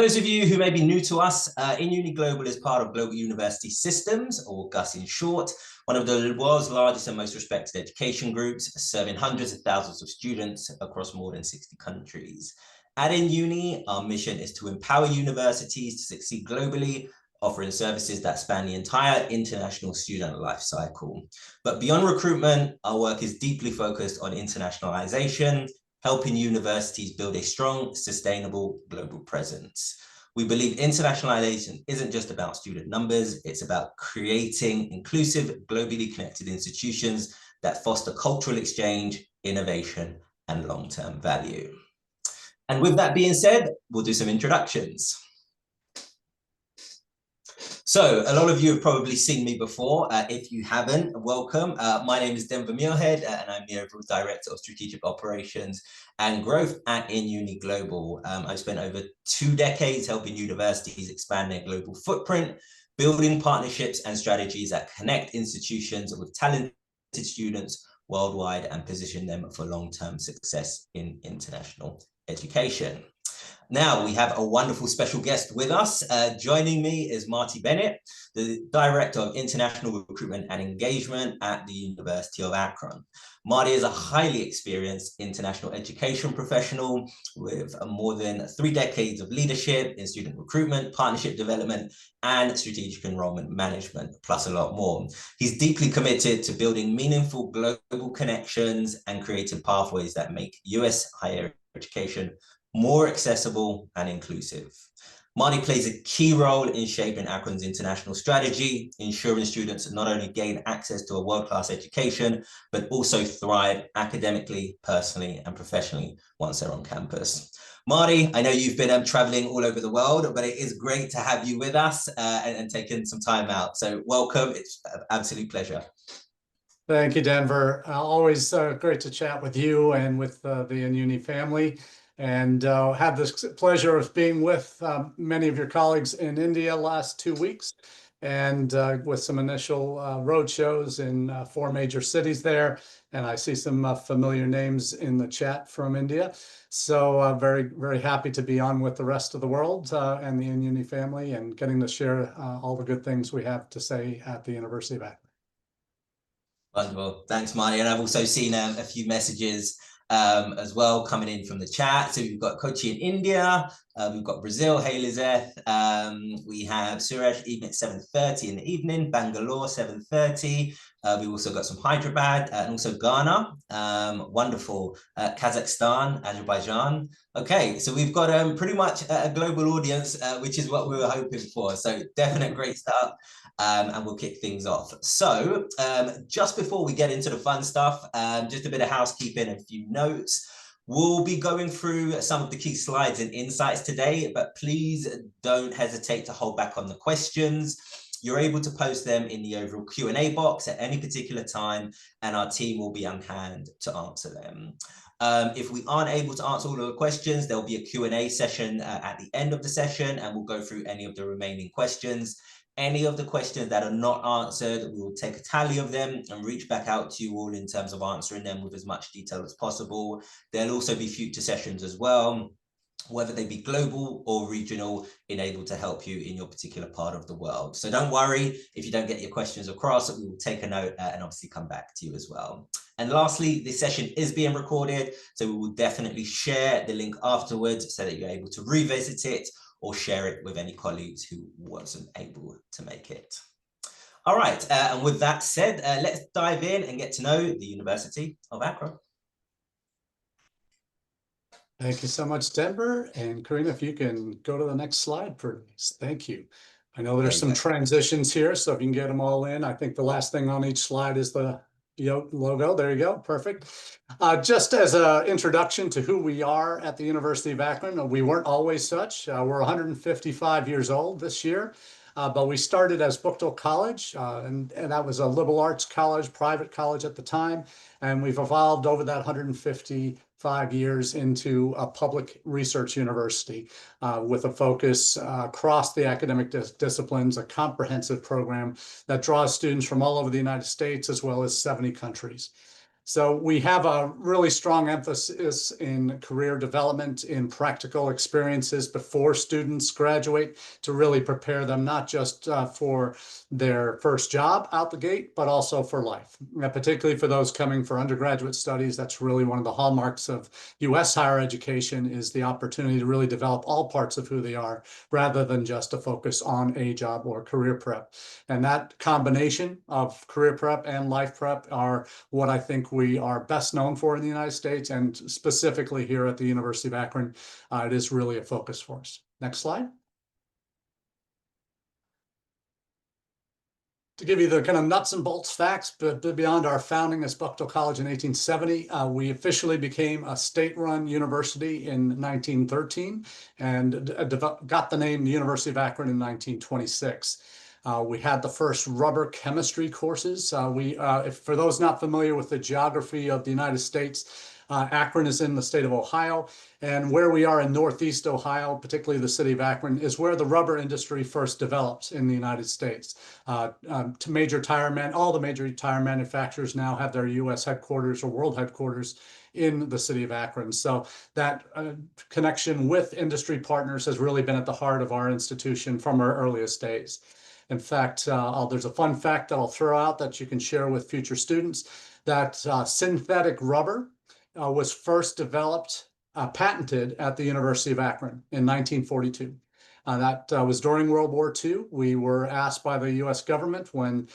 For those of you who may be new to us, In-Uni Global is part of Global University Systems, or GUS in short, one of the world's largest and most respected education groups, serving hundreds of thousands of students across more than 60 countries. At In-Uni, our mission is to empower universities to succeed globally, offering services that span the entire international student life cycle. But beyond recruitment, our work is deeply focused on internationalization, helping universities build a strong, sustainable global presence. We believe internationalization isn't just about student numbers, it's about creating inclusive, globally connected institutions that foster cultural exchange, innovation, and long-term value. And with that being said, we'll do some introductions. So a lot of you have probably seen me before. If you haven't, welcome. My name is Denver Muirhead, and I'm the overall Director of Strategic Operations and Growth at In-Uni Global. I've spent over 2 decades helping universities expand their global footprint, building partnerships and strategies that connect institutions with talented students worldwide and position them for long-term success in international education. Now we have a wonderful special guest with us. Joining me is Marty Bennett, the Director of International Recruitment and Engagement at the University of Akron. Marty is a highly experienced international education professional with more than 3 decades of leadership in student recruitment, partnership development, and strategic enrollment management, plus a lot more. He's deeply committed to building meaningful global connections and creating pathways that make US higher education more accessible and inclusive. Marty plays a key role in shaping Akron's international strategy, ensuring students not only gain access to a world-class education, but also thrive academically, personally, and professionally once they're on campus. Marty, I know you've been traveling all over the world, but it is great to have you with us and taking some time out. So welcome, it's an absolute pleasure. Thank you, Denver. Always great to chat with you and with the In-Uni family. And have this pleasure of being with many of your colleagues in India last 2 weeks, and with some initial road shows in 4 major cities there. And I see some familiar names in the chat from India. So very, very happy to be on with the rest of the world and the In-Uni family, and getting to share all the good things we have to say at the University of Akron. Wonderful, thanks, Marty. And I've also seen a few messages as well coming in from the chat. So we've got Kochi in India, we've got Brazil, hey Lizeth, we have Suresh even at 7:30 in the evening, Bangalore 7:30, we've also got some Hyderabad and also Ghana, wonderful, Kazakhstan, Azerbaijan. Okay, so we've got pretty much a global audience, which is what we were hoping for. So definite great start. And we'll kick things off. So just before we get into the fun stuff, just a bit of housekeeping and a few notes. We'll be going through some of the key slides and insights today, but please don't hesitate to hold back on the questions. You're able to post them in the overall Q&A box at any particular time, and our team will be on hand to answer them. If we aren't able to answer all of the questions, there'll be a Q&A session at the end of the session, and we'll go through any of the remaining questions. Any of the questions that are not answered, we will take a tally of them and reach back out to you all in terms of answering them with as much detail as possible. There'll also be future sessions as well, whether they be global or regional, enabled to help you in your particular part of the world. So don't worry if you don't get your questions across, we will take a note and obviously come back to you as well. And lastly, this session is being recorded, so we will definitely share the link afterwards so that you're able to revisit it or share it with any colleagues who wasn't able to make it. All right, and with that said, let's dive in and get to know the University of Akron. Thank you so much, Denver. And Karina, if you can go to the next slide, please. Thank you. I know there's some transitions here, so if you can get them all in. I think the last thing on each slide is the logo. There you go. Perfect. Just as an introduction to who we are at the University of Akron, we weren't always such. We're 155 years old this year, but we started as Buchtel College, and that was a liberal arts college, private college at the time. And we've evolved over that 155 years into a public research university with a focus across the academic disciplines, a comprehensive program that draws students from all over the United States as well as 70 countries. So we have a really strong emphasis in career development, in practical experiences before students graduate to really prepare them not just for their first job out the gate, but also for life. Particularly for those coming for undergraduate studies, that's really one of the hallmarks of U.S. higher education is the opportunity to really develop all parts of who they are rather than just a focus on a job or career prep. And that combination of career prep and life prep are what I think we are best known for in the United States, and specifically here at the University of Akron, it is really a focus for us. Next slide. To give you the kind of nuts and bolts facts, but beyond our founding as Bucknell College in 1870, we officially became a state-run university in 1913 and got the name the University of Akron in 1926. We had the first rubber chemistry courses. For those not familiar with the geography of the United States, Akron is in the state of Ohio, and where we are in Northeast Ohio, particularly the city of Akron, is where the rubber industry first developed in the United States. All the major tire manufacturers now have their U.S. headquarters or world headquarters in the city of Akron. So that connection with industry partners has really been at the heart of our institution from our earliest days. In fact, there's a fun fact that I'll throw out that you can share with future students, that synthetic rubber was first developed, patented at the University of Akron in 1942. That was during World War II. We were asked by the US government when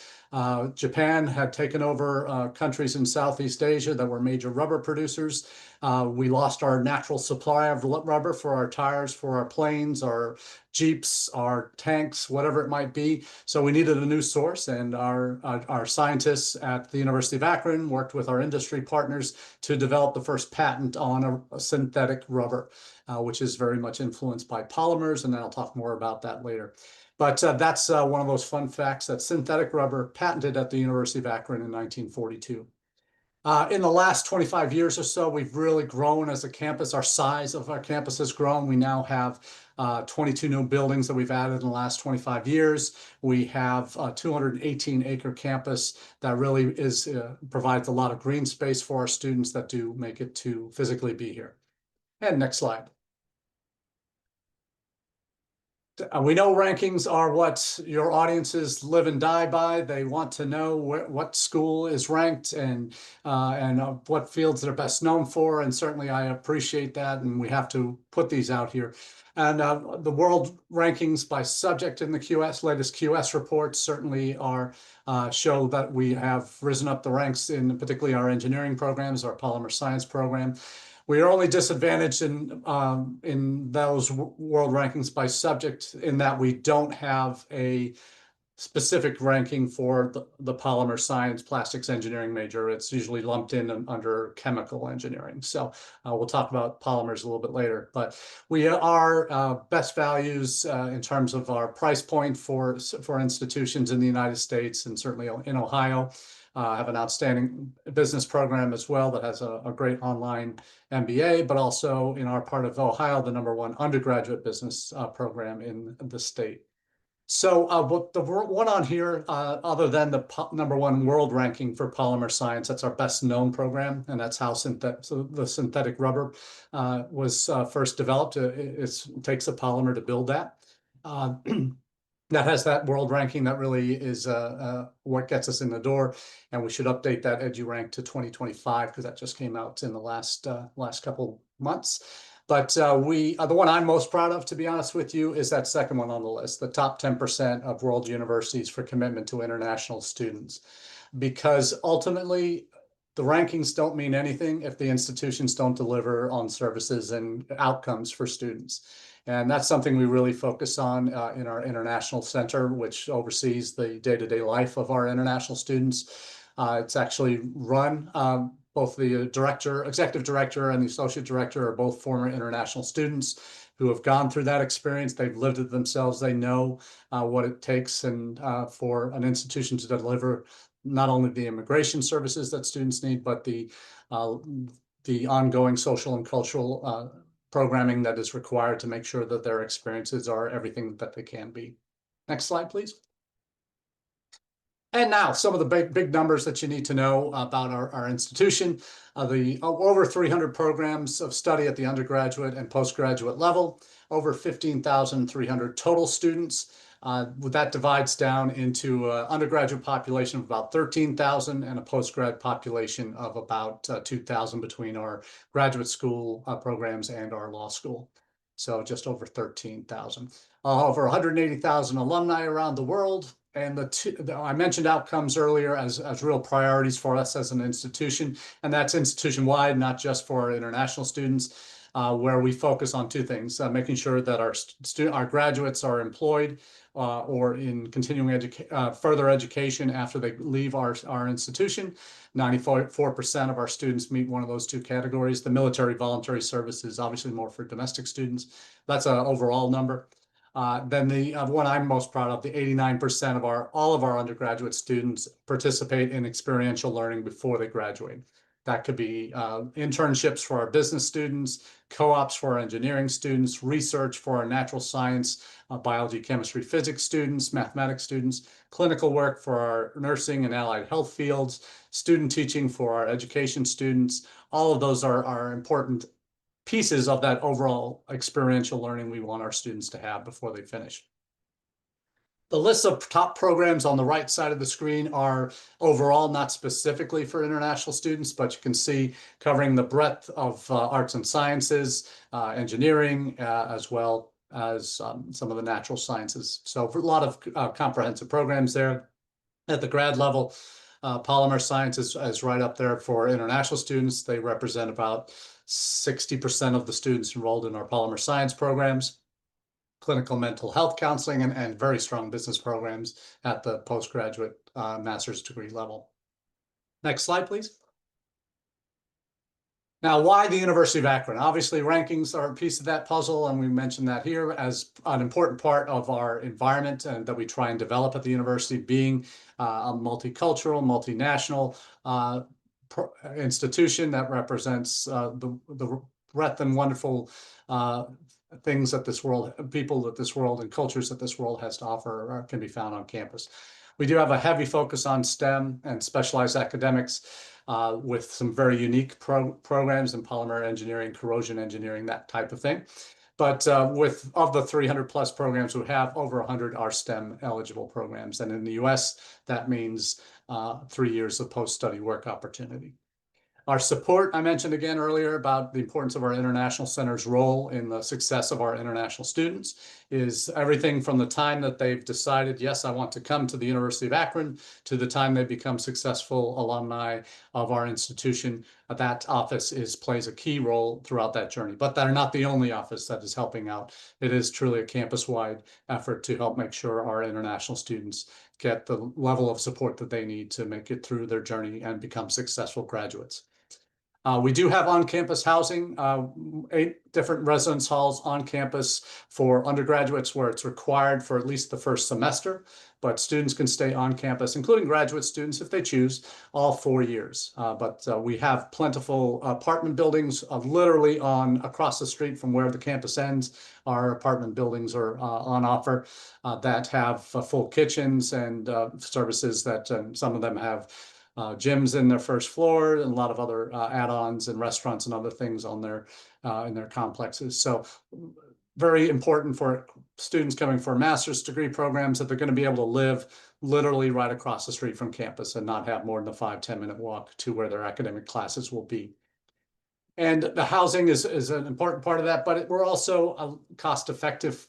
Japan had taken over countries in Southeast Asia that were major rubber producers. We lost our natural supply of rubber for our tires, for our planes, our Jeeps, our tanks, whatever it might be. So we needed a new source, and our scientists at the University of Akron worked with our industry partners to develop the first patent on a synthetic rubber, which is very much influenced by polymers, and then I'll talk more about that later. But that's one of those fun facts, that synthetic rubber patented at the University of Akron in 1942. In the last 25 years or so, we've really grown as a campus. Our size of our campus has grown. We now have 22 new buildings that we've added in the last 25 years. We have a 218-acre campus that really provides a lot of green space for our students that do make it to physically be here. And next slide. We know rankings are what your audiences live and die by. They want to know what school is ranked and what fields they're best known for. And certainly I appreciate that, and we have to put these out here. And the world rankings by subject in the latest QS reports certainly show that we have risen up the ranks in particularly our engineering programs, our polymer science program. We are only disadvantaged in those world rankings by subject in that we don't have a specific ranking for the polymer science plastics engineering major. It's usually lumped in under chemical engineering. So we'll talk about polymers a little bit later. But we are best values in terms of our price point for institutions in the United States and certainly in Ohio. Have an outstanding business program as well that has a great online MBA, but also in our part of Ohio, the #1 undergraduate business program in the state. So the one on here, other than the #1 world ranking for polymer science, that's our best known program, and that's how the synthetic rubber was first developed. It takes a polymer to build that. That has that world ranking that really is what gets us in the door, and we should update that EduRank to 2025 because that just came out in the last couple months. But the one I'm most proud of, to be honest with you, is that second one on the list, the top 10% of world universities for commitment to international students, because ultimately the rankings don't mean anything if the institutions don't deliver on services and outcomes for students. And that's something we really focus on in our international center, which oversees the day-to-day life of our international students. It's actually run, both the executive director and the associate director are both former international students who have gone through that experience. They've lived it themselves. They know what it takes and for an institution to deliver not only the immigration services that students need, but the ongoing social and cultural programming that is required to make sure that their experiences are everything that they can be. Next slide, please. And now some of the big numbers that you need to know about our institution. The over 300 programs of study at the undergraduate and postgraduate level, over 15,300 total students. That divides down into an undergraduate population of about 13,000 and a postgrad population of about 2,000 between our graduate school programs and our law school. So just over 13,000. Over 180,000 alumni around the world. And I mentioned outcomes earlier as real priorities for us as an institution, and that's institution-wide, not just for our international students, where we focus on two things: making sure that our graduates are employed or in continuing further education after they leave our institution. 94% of our students meet one of those two categories. The military voluntary service is obviously more for domestic students. That's an overall number. Then the one I'm most proud of, the 89% of all of our undergraduate students participate in experiential learning before they graduate. That could be internships for our business students, co-ops for our engineering students, research for our natural science, biology, chemistry, physics students, mathematics students, clinical work for our nursing and allied health fields, student teaching for our education students. All of those are important pieces of that overall experiential learning we want our students to have before they finish. The list of top programs on the right side of the screen are overall, not specifically for international students, but you can see covering the breadth of arts and sciences, engineering, as well as some of the natural sciences. So for a lot of comprehensive programs there. At the grad level, polymer science is right up there for international students. They represent about 60% of the students enrolled in our polymer science programs. Clinical mental health counseling and very strong business programs at the postgraduate master's degree level. Next slide, please. Now, why the University of Akron? Obviously, rankings are a piece of that puzzle, and we mentioned that here as an important part of our environment and that we try and develop at the university, being a multicultural, multinational institution that represents the breadth and wonderful things that this world, people that this world, and cultures that this world has to offer can be found on campus. We do have a heavy focus on STEM and specialized academics with some very unique programs in polymer engineering, corrosion engineering, that type of thing. But of the 300 plus programs we have, over 100 are STEM eligible programs. And in the US, that means 3 years of post-study work opportunity. Our support, I mentioned again earlier about the importance of our International Center's role in the success of our international students, is everything from the time that they've decided, yes, I want to come to the University of Akron, to the time they become successful alumni of our institution. That office plays a key role throughout that journey, but they're not the only office that is helping out. It is truly a campus-wide effort to help make sure our international students get the level of support that they need to make it through their journey and become successful graduates. We do have on-campus housing, 8 different residence halls on campus for undergraduates where it's required for at least the first semester, but students can stay on campus, including graduate students if they choose, all 4 years. But we have plentiful apartment buildings literally across the street from where the campus ends. Our apartment buildings are on offer that have full kitchens and services that some of them have gyms in their first floor and a lot of other add-ons and restaurants and other things on their in their complexes. So very important for students coming for master's degree programs that they're going to be able to live literally right across the street from campus and not have more than a 5-10 minute walk to where their academic classes will be. And the housing is an important part of that, but we're also a cost-effective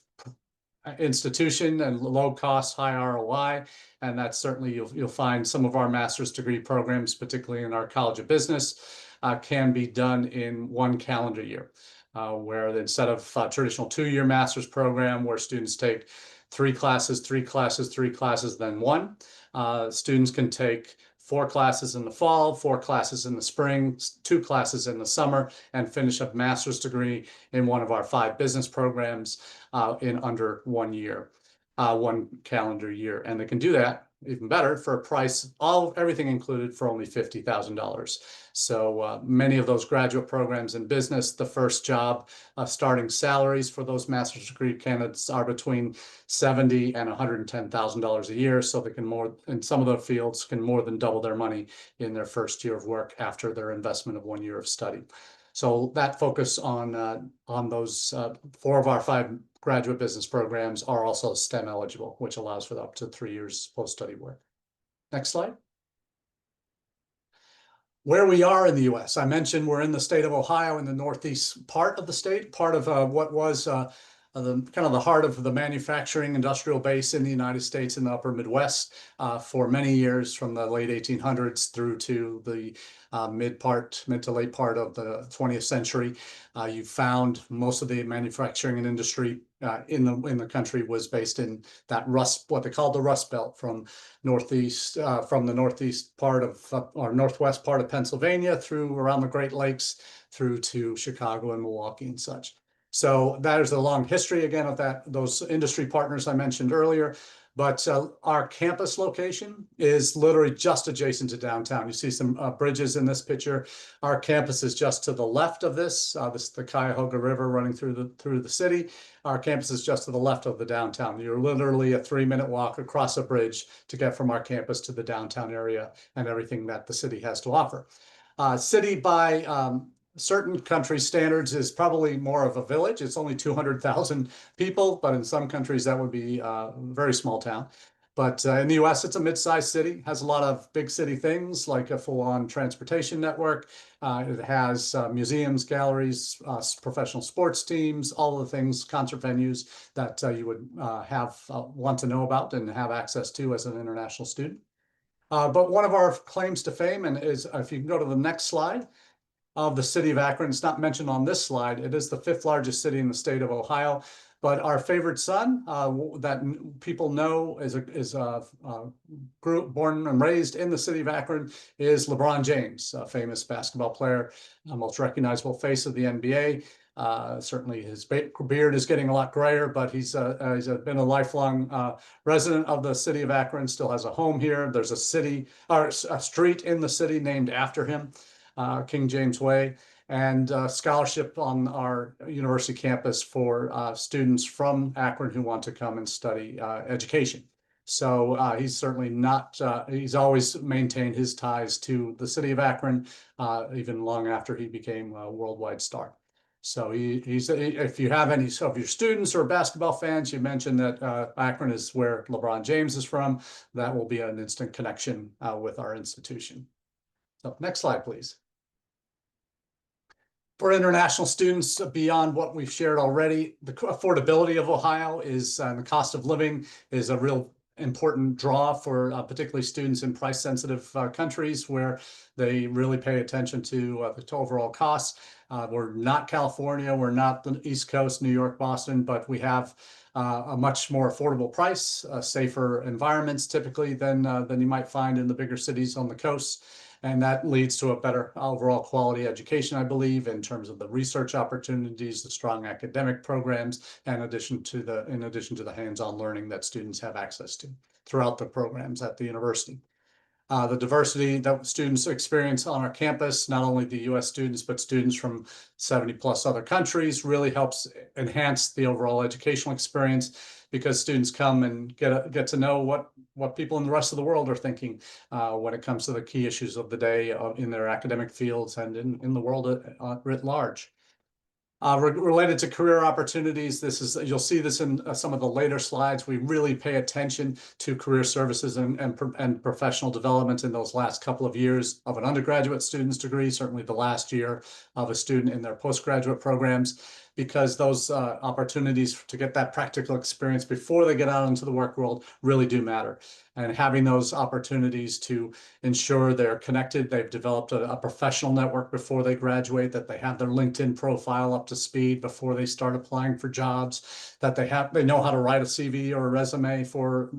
institution and low cost, high ROI. And that's certainly, you'll find some of our master's degree programs, particularly in our College of Business, can be done in 1 calendar year, where instead of a traditional 2-year master's program where students take 3 classes, 3 classes, 3 classes, then 1, students can take 4 classes in the fall, 4 classes in the spring, 2 classes in the summer, and finish a master's degree in one of our 5 business programs in under 1 year, 1 calendar year. And they can do that even better, for a price, everything included, for only $50,000. So many of those graduate programs in business, the first job starting salaries for those master's degree candidates are between $70,000 and $110,000 a year. So they can in some of the fields, can more than double their money in their first year of work after their investment of 1 year of study. So that focus on those 4 of our 5 graduate business programs are also STEM eligible, which allows for up to 3 years post-study work. Next slide. Where we are in the US, I mentioned we're in the state of Ohio, in the northeast part of the state, part of what was the kind of the heart of the manufacturing industrial base in the United States in the upper Midwest for many years, from the late 1800s through to the mid to late part of the 20th century. You found most of the manufacturing and industry in the country was based in that what they call the Rust Belt, from the northeast part of or northwest part of Pennsylvania through around the Great Lakes through to Chicago and Milwaukee and such. So that is a long history again of those industry partners I mentioned earlier. But our campus location is literally just adjacent to downtown. You see some bridges in this picture. Our campus is just to the left of this. This is the Cuyahoga River running through the city. Our campus is just to the left of the downtown. You're literally a 3-minute walk across a bridge to get from our campus to the downtown area and everything that the city has to offer. City by certain country standards is probably more of a village. It's only 200,000 people, but in some countries that would be a very small town. But in the US, it's a mid-sized city, has a lot of big city things like a full-on transportation network. It has museums, galleries, professional sports teams, all the things, concert venues that you would want to know about and have access to as an international student. But one of our claims to fame, and is, if you can go to the next slide, of the city of Akron. It's not mentioned on this slide. It is the 5th largest city in the state of Ohio. But our favorite son that people know is born and raised in the city of Akron is LeBron James, a famous basketball player, most recognizable face of the NBA. Certainly his beard is getting a lot grayer, but he's been a lifelong resident of the city of Akron, still has a home here. There's a street in the city named after him. King James Way, and scholarship on our university campus for students from Akron who want to come and study education. So he's certainly not, he's always maintained his ties to the city of Akron, even long after he became a worldwide star. So if you have any of your students or basketball fans, you mentioned that Akron is where LeBron James is from, that will be an instant connection with our institution. So next slide, please. For international students, beyond what we've shared already, the affordability of Ohio is, and the cost of living is a real important draw for particularly students in price-sensitive countries where they really pay attention to the overall costs. We're not California, we're not the East Coast, New York, Boston, but we have a much more affordable price, safer environments typically than you might find in the bigger cities on the coast. And that leads to a better overall quality education, I believe, in terms of the research opportunities, the strong academic programs, and in addition to the hands-on learning that students have access to throughout the programs at the university. The diversity that students experience on our campus, not only the US students, but students from 70+ other countries, really helps enhance the overall educational experience, because students come and get to know what people in the rest of the world are thinking when it comes to the key issues of the day in their academic fields and in the world writ large. Related to career opportunities, you'll see this in some of the later slides. We really pay attention to career services and professional development in those last couple of years of an undergraduate student's degree, certainly the last year of a student in their postgraduate programs, because those opportunities to get that practical experience before they get out into the work world really do matter. And having those opportunities to ensure they're connected, they've developed a professional network before they graduate, that they have their LinkedIn profile up to speed before they start applying for jobs, that they know how to write a CV or a resume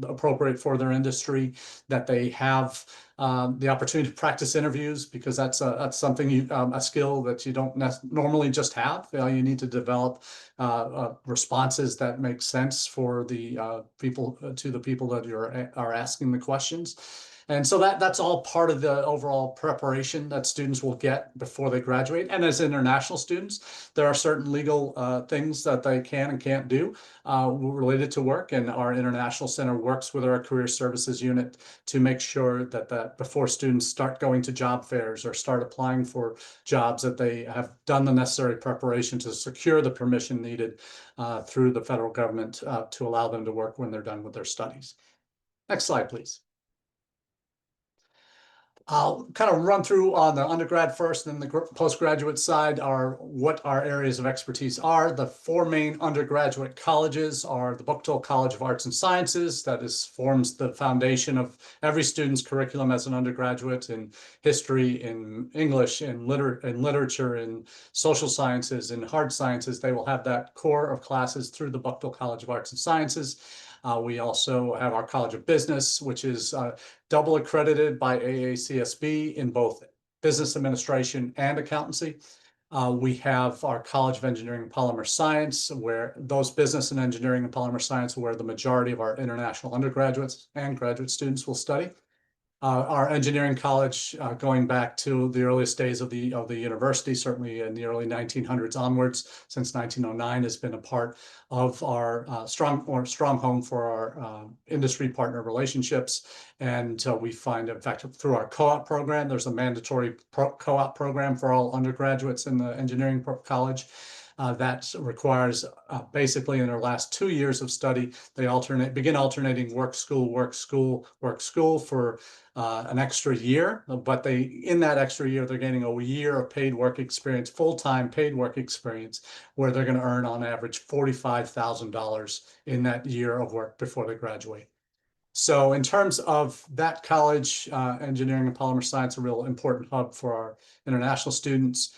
appropriate for their industry, that they have the opportunity to practice interviews, because that's something a skill that you don't normally just have. You need to develop responses that make sense for the people that you are asking the questions. And so that's all part of the overall preparation that students will get before they graduate. And as international students, there are certain legal things that they can and can't do related to work. And our International Center works with our Career Services Unit to make sure that before students start going to job fairs or start applying for jobs, that they have done the necessary preparation to secure the permission needed through the federal government to allow them to work when they're done with their studies. Next slide, please. I'll kind of run through on the undergrad first, then the postgraduate side what our areas of expertise are. The four main undergraduate colleges are the Buchtel College of Arts and Sciences, that forms the foundation of every student's curriculum as an undergraduate in history, in English, in literature, in social sciences, in hard sciences. They will have that core of classes through the Buchtel College of Arts and Sciences. We also have our College of Business, which is double accredited by AACSB in both business administration and accountancy. We have our College of Engineering and Polymer Science, where those business and engineering and polymer science, where the majority of our international undergraduates and graduate students will study. Our engineering college, going back to the earliest days of the university, certainly in the early 1900s onwards, since 1909, has been a part of our strong home for our industry partner relationships. And we find, in fact, through our co-op program, there's a mandatory co-op program for all undergraduates in the engineering college. That requires basically in their last 2 years of study, they begin alternating work, school, work, school, work, school for an extra year. But in that extra year, they're getting a year of paid work experience, full-time paid work experience, where they're going to earn on average $45,000 in that year of work before they graduate. So in terms of that college, engineering and polymer science, a real important hub for our international students.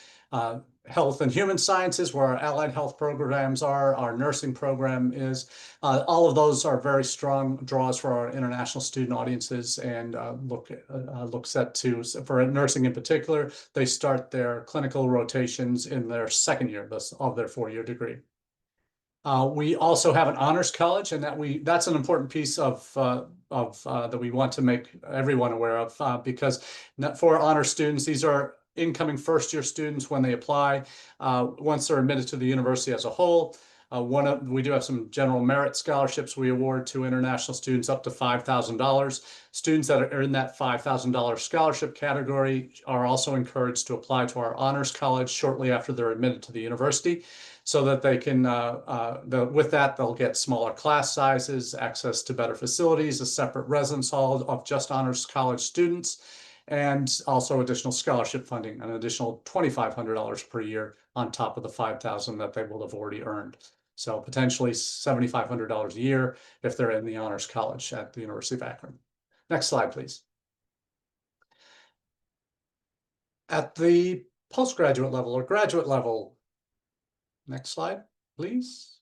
Health and human sciences, where our allied health programs are, our nursing program is. All of those are very strong draws for our international student audiences, and look set to, for nursing in particular, they start their clinical rotations in their second year of their 4-year degree. We also have an honors college, and that's an important piece of that we want to make everyone aware of, because for honor students, these are incoming first-year students when they apply. Once they're admitted to the university as a whole, we do have some general merit scholarships we award to international students up to $5,000. Students that are in that $5,000 scholarship category are also encouraged to apply to our honors college shortly after they're admitted to the university, so that they can, with that, they'll get smaller class sizes, access to better facilities, a separate residence hall of just honors college students, and also additional scholarship funding, an additional $2,500 per year on top of the $5,000 that they will have already earned. So potentially $7,500 a year if they're in the honors college at the University of Akron. Next slide, please. At the postgraduate level or graduate level, next slide, please.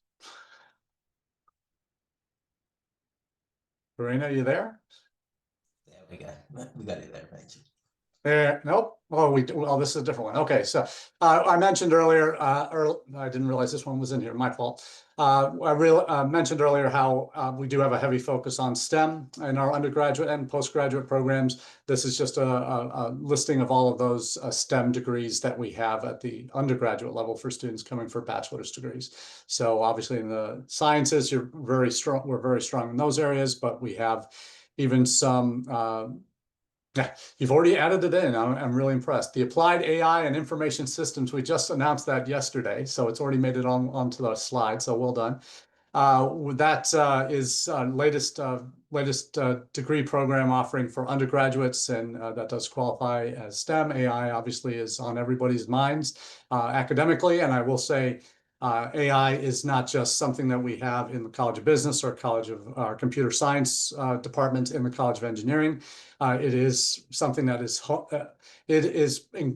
Verena, are you there? There we go. We got it there, Rachel. Nope. Oh, this is a different one. Okay, so I mentioned earlier, I didn't realize this one was in here, my fault. I mentioned earlier how we do have a heavy focus on STEM in our undergraduate and postgraduate programs. This is just a listing of all of those STEM degrees that we have at the undergraduate level for students coming for bachelor's degrees. So obviously in the sciences, we're very strong in those areas, but we have even some yeah, you've already added it in. I'm really impressed. The applied AI and information systems, we just announced that yesterday, so it's already made it onto the slide, so well done. That is latest degree program offering for undergraduates, and that does qualify as STEM. AI obviously is on everybody's minds academically, and I will say AI is not just something that we have in the College of Business or College of Computer Science department in the College of Engineering. It is something that is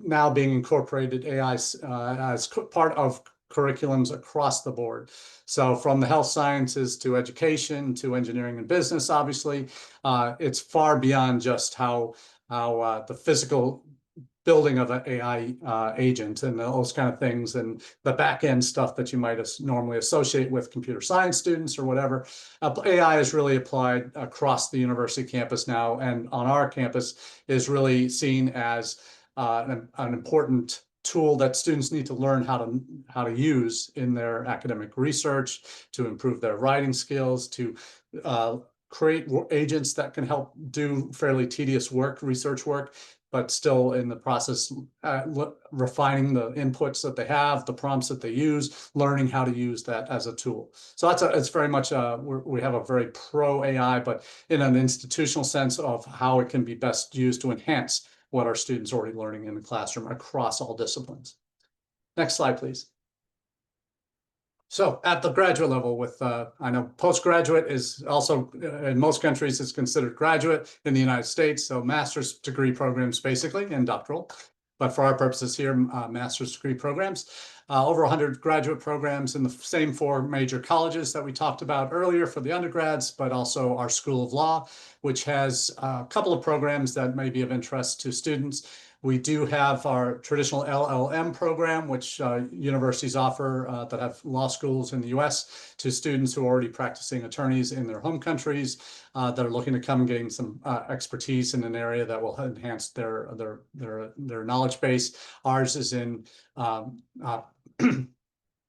now being incorporated AI as part of curriculums across the board. So from the health sciences to education to engineering and business, obviously, it's far beyond just how the physical building of an AI agent and those kind of things, and the back end stuff that you might normally associate with computer science students or whatever. AI is really applied across the university campus now, and on our campus is really seen as an important tool that students need to learn how to use in their academic research, to improve their writing skills, to create agents that can help do fairly tedious work, research work, but still in the process, refining the inputs that they have, the prompts that they use, learning how to use that as a tool. So it's very much, we have a very pro AI, but in an institutional sense of how it can be best used to enhance what our students are already learning in the classroom across all disciplines. Next slide, please. So at the graduate level with, I know postgraduate is also, in most countries, is considered graduate. In the United States, so master's degree programs basically, and doctoral. But for our purposes here, master's degree programs. Over 100 graduate programs in the same 4 major colleges that we talked about earlier for the undergrads, but also our School of Law, which has a couple of programs that may be of interest to students. We do have our traditional LLM program, which universities offer that have law schools in the US to students who are already practicing attorneys in their home countries that are looking to come and gain some expertise in an area that will enhance their knowledge base. Ours is in our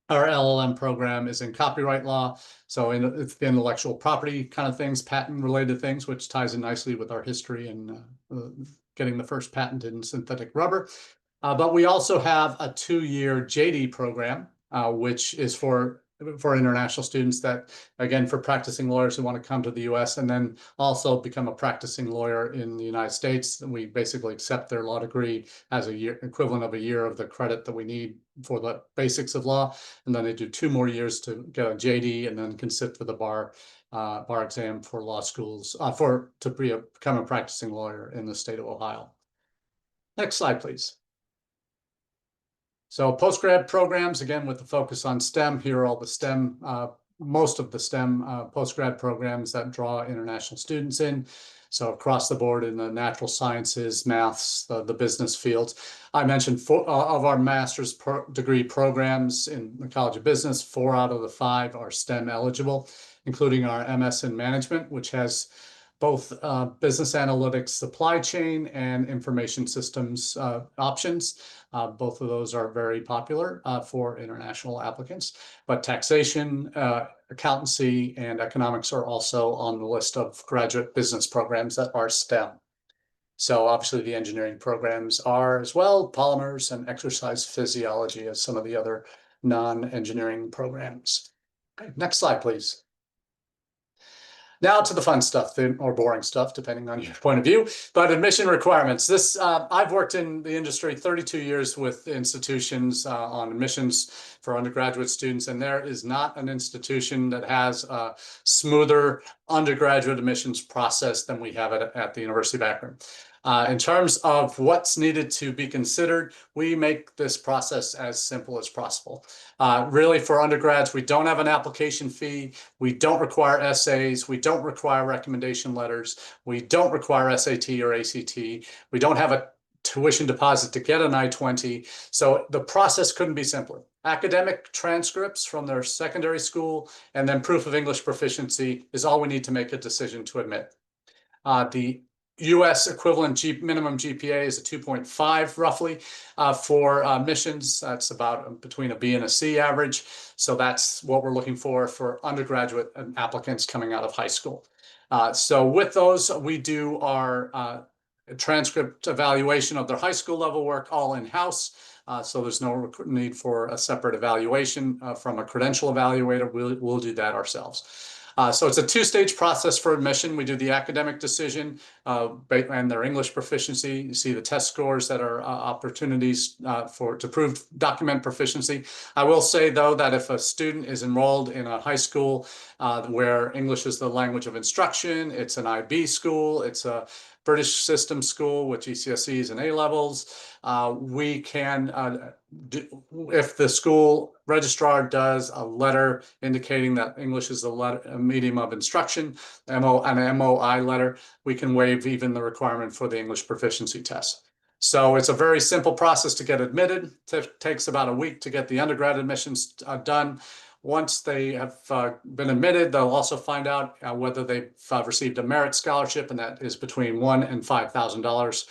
LLM program is in copyright law. So it's the intellectual property kind of things, patent related things, which ties in nicely with our history and getting the first patent in synthetic rubber. But we also have a 2-year JD program, which is for international students that, again, for practicing lawyers who want to come to the US and then also become a practicing lawyer in the United States. And we basically accept their law degree as a year, equivalent of a year of the credit that we need for the basics of law. And then they do 2 more years to get a JD and then can sit for the bar exam for law schools, to become a practicing lawyer in the state of Ohio. Next slide, please. So postgrad programs, again, with the focus on STEM, here are all the STEM, most of the STEM postgrad programs that draw international students in. So across the board in the natural sciences, maths, the business fields. I mentioned 4 of our master's degree programs in the College of Business, 4 out of the 5 are STEM eligible, including our MS in Management, which has both business analytics, supply chain, and information systems options. Both of those are very popular for international applicants, but taxation, accountancy, and economics are also on the list of graduate business programs that are STEM. So obviously the engineering programs are as well, polymers and exercise physiology as some of the other non-engineering programs. Okay, next slide, please. Now to the fun stuff, or boring stuff, depending on your point of view, but admission requirements. This, I've worked in the industry 32 years with institutions on admissions for undergraduate students, and there is not an institution that has a smoother undergraduate admissions process than we have at the University of Akron. In terms of what's needed to be considered, we make this process as simple as possible. Really, for undergrads, we don't have an application fee. We don't require essays. We don't require recommendation letters. We don't require SAT or ACT. We don't have a tuition deposit to get an I-20. So the process couldn't be simpler. Academic transcripts from their secondary school and then proof of English proficiency is all we need to make a decision to admit. The US equivalent minimum GPA is a 2.5 roughly for admissions. That's about between a B and a C average. So that's what we're looking for undergraduate applicants coming out of high school. So with those, we do our transcript evaluation of their high school level work all in-house. So there's no need for a separate evaluation from a credential evaluator. We'll do that ourselves. So it's a 2-stage process for admission. We do the academic decision and their English proficiency. You see the test scores that are opportunities to prove document proficiency. I will say, though, that if a student is enrolled in a high school where English is the language of instruction, it's an IB school, it's a British system school with GCSEs and A-levels, we can, if the school registrar does a letter indicating that English is a medium of instruction, an MOI letter, we can waive even the requirement for the English proficiency test. So it's a very simple process to get admitted. It takes about a week to get the undergrad admissions done. Once they have been admitted, they'll also find out whether they've received a merit scholarship, and that is between $1,000 and $5,000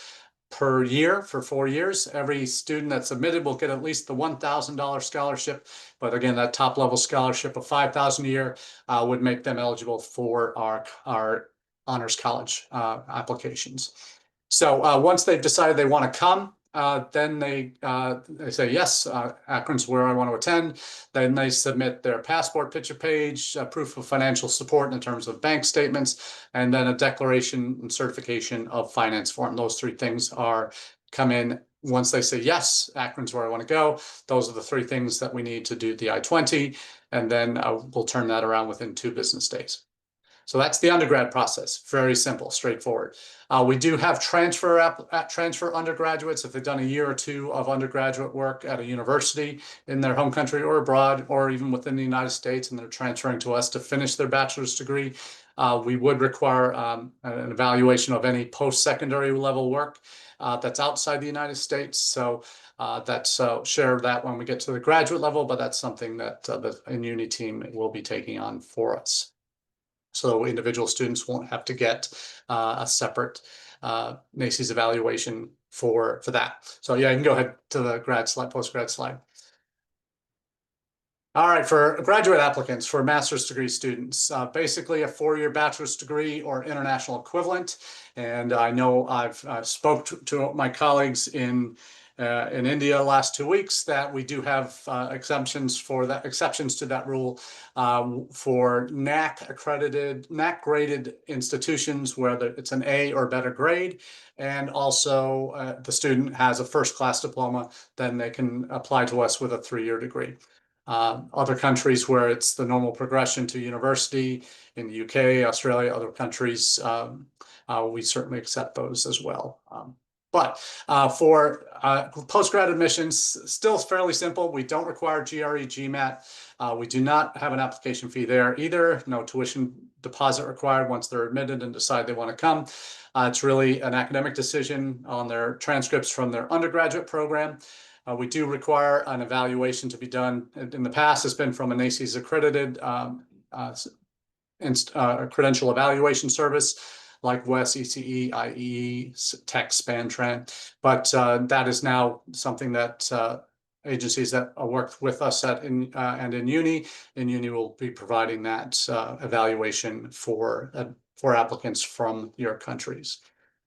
per year for 4 years. Every student that's admitted will get at least the $1,000 scholarship. But again, that top level scholarship of $5,000 a year would make them eligible for our honors college applications. So once they've decided they want to come, then they say, yes, Akron's where I want to attend. Then they submit their passport picture page, proof of financial support in terms of bank statements, and then a declaration and certification of finance form. Those three things come in once they say, yes, Akron's where I want to go. Those are the three things that we need to do the I-20, and then we'll turn that around within 2 business days. So that's the undergrad process. Very simple, straightforward. We do have transfer undergraduates if they've done a year or 2 of undergraduate work at a university in their home country or abroad, or even within the United States, and they're transferring to us to finish their bachelor's degree. We would require an evaluation of any post-secondary level work that's outside the United States. So share that when we get to the graduate level, but that's something that the in-uni team will be taking on for us. So individual students won't have to get a separate NACES evaluation for that. So yeah, you can go ahead to the grad slide, post-grad slide. All right, for graduate applicants, for master's degree students, basically a 4-year bachelor's degree or international equivalent. And I know I've spoke to my colleagues in India last 2 weeks that we do have exceptions to that rule for NAC graded institutions where it's an A or better grade, and also the student has a first-class diploma, then they can apply to us with a 3-year degree. Other countries where it's the normal progression to university in the UK, Australia, other countries, we certainly accept those as well. But for post-grad admissions, still fairly simple. We don't require GRE, GMAT. We do not have an application fee there either. No tuition deposit required once they're admitted and decide they want to come. It's really an academic decision on their transcripts from their undergraduate program. We do require an evaluation to be done. In the past, it's been from a NACES accredited credential evaluation service like WES, ECE, IEE, Tech, SPAN, TRAN. But that is now something that agencies that work with us and in uni will be providing that evaluation for applicants from your countries.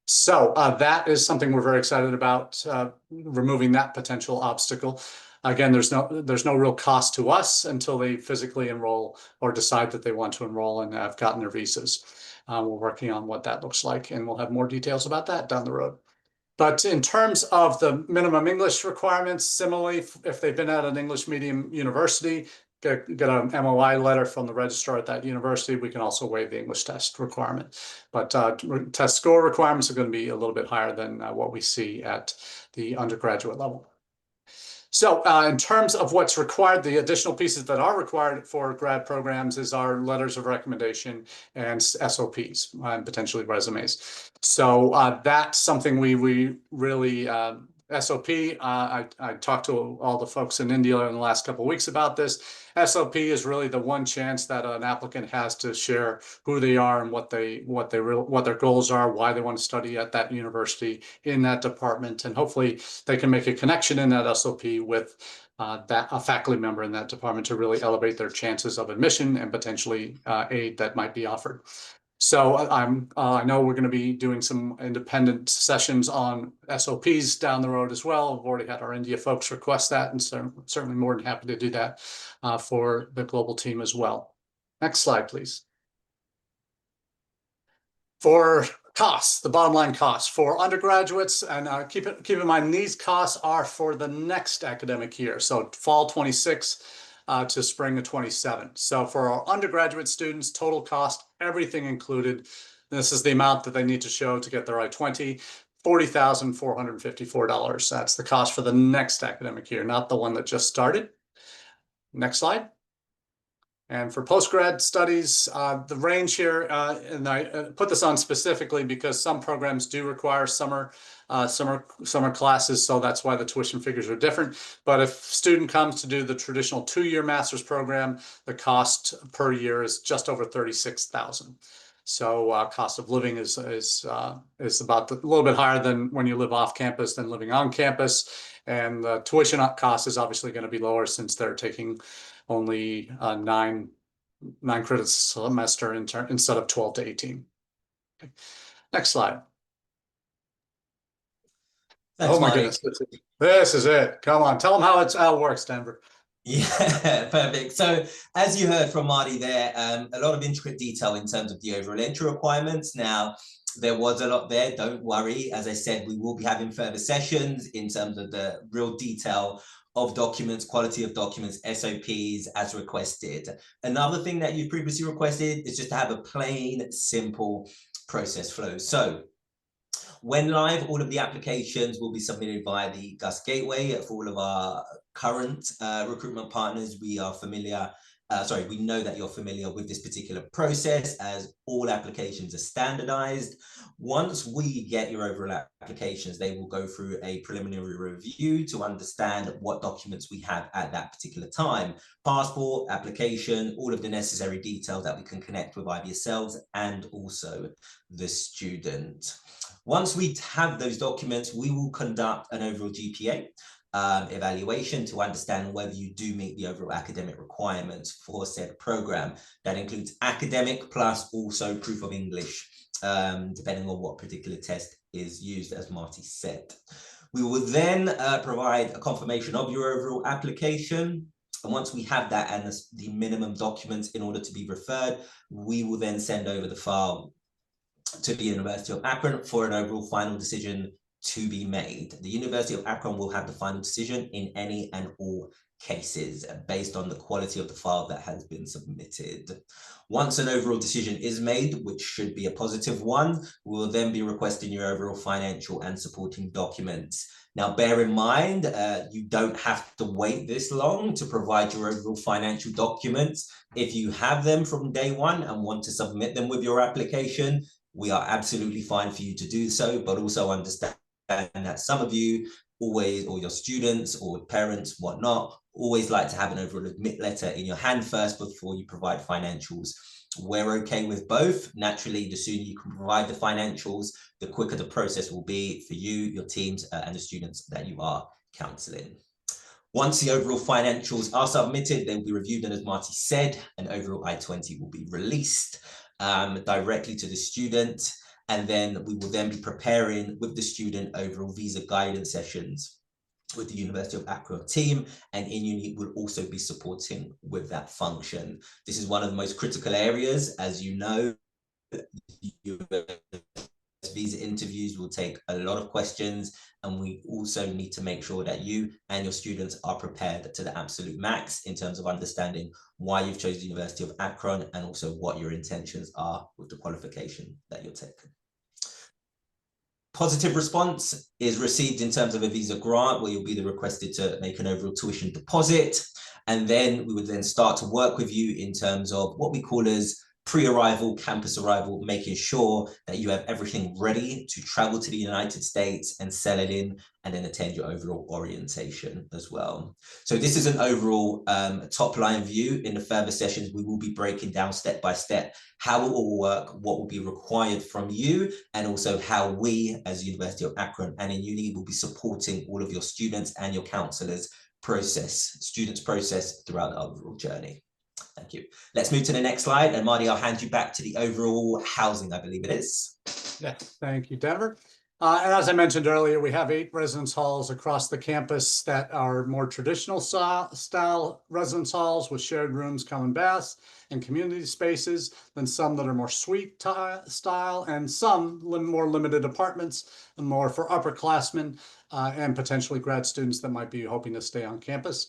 So that is something we're very excited about, removing that potential obstacle. Again, there's no real cost to us until they physically enroll or decide that they want to enroll and have gotten their visas. We're working on what that looks like, and we'll have more details about that down the road. But in terms of the minimum English requirements, similarly, if they've been at an English medium university, get an MOI letter from the registrar at that university, we can also waive the English test requirement. But test score requirements are going to be a little bit higher than what we see at the undergraduate level. So in terms of what's required, the additional pieces that are required for grad programs is our letters of recommendation and SOPs and potentially resumes. So that's something we really SOP. I talked to all the folks in India in the last couple of weeks about this. SOP is really the one chance that an applicant has to share who they are and what their goals are, why they want to study at that university in that department, and hopefully they can make a connection in that SOP with a faculty member in that department to really elevate their chances of admission and potentially aid that might be offered. So I know we're going to be doing some independent sessions on SOPs down the road as well. We've already had our India folks request that, and certainly more than happy to do that for the global team as well. Next slide, please. For costs, the bottom line costs for undergraduates, and keep in mind these costs are for the next academic year, so fall 26 to spring of 27. So for our undergraduate students, total cost, everything included, this is the amount that they need to show to get their I-20, $40,454. That's the cost for the next academic year, not the one that just started. Next slide. And for postgrad studies, the range here, and I put this on specifically because some programs do require summer classes, so that's why the tuition figures are different. But if a student comes to do the traditional 2-year master's program, the cost per year is just over $36,000. So cost of living is about a little bit higher than when you live off campus than living on campus, and the tuition cost is obviously going to be lower since they're taking only 9 credits a semester instead of 12 to 18. Okay. Next slide. Thanks, oh my Marty. goodness, this is it. Come on, tell them how it works, Denver. Yeah, perfect. So as you heard from Marty there, a lot of intricate detail in terms of the overall entry requirements. Now, there was a lot there, don't worry. As I said, we will be having further sessions in terms of the real detail of documents, quality of documents, SOPs as requested. Another thing that you previously requested is just to have a plain, simple process flow. So when live, all of the applications will be submitted via the GUS Gateway. For all of our current recruitment partners, we are familiar, we know that you're familiar with this particular process, as all applications are standardized. Once we get your overall applications, they will go through a preliminary review to understand what documents we have at that particular time. Passport, application, all of the necessary details that we can connect with either yourselves and also the student. Once we have those documents, we will conduct an overall GPA evaluation to understand whether you do meet the overall academic requirements for said program. That includes academic plus also proof of English, depending on what particular test is used, as Marty said. We will then provide a confirmation of your overall application. And once we have that and the minimum documents in order to be referred, we will then send over the file to the University of Akron for an overall final decision to be made. The University of Akron will have the final decision in any and all cases based on the quality of the file that has been submitted. Once an overall decision is made, which should be a positive one, we will then be requesting your overall financial and supporting documents. Now, bear in mind, you don't have to wait this long to provide your overall financial documents. If you have them from day one and want to submit them with your application, we are absolutely fine for you to do so, but also understand that some of you always, or your students or parents, whatnot, always like to have an overall admit letter in your hand first before you provide financials. We're okay with both. Naturally, the sooner you can provide the financials, the quicker the process will be for you, your teams, and the students that you are counseling. Once the overall financials are submitted, they will be reviewed, and as Marty said, an overall I-20 will be released directly to the student. And then we will then be preparing with the student overall visa guidance sessions with the University of Akron team, and in uni will also be supporting with that function. This is one of the most critical areas, as you know. Visa interviews will take a lot of questions, and we also need to make sure that you and your students are prepared to the absolute max in terms of understanding why you've chosen the University of Akron and also what your intentions are with the qualification that you're taking. Positive response is received in terms of a visa grant, where you'll be requested to make an overall tuition deposit. And then we would then start to work with you in terms of what we call as pre-arrival, campus arrival, making sure that you have everything ready to travel to the United States and settle in, and then attend your overall orientation as well. So this is an overall top line view. In the further sessions, we will be breaking down step by step how it will work, what will be required from you, and also how we as University of Akron and in uni will be supporting all of your students and your counselors students process throughout the overall journey. Thank you. Let's move to the next slide. And Marty, I'll hand you back to the overall housing, I believe it is. Yeah, thank you, Denver. And as I mentioned earlier, we have 8 residence halls across the campus that are more traditional style residence halls with shared rooms, common baths, and community spaces, then some that are more suite style, and some more limited apartments, and more for upperclassmen and potentially grad students that might be hoping to stay on campus.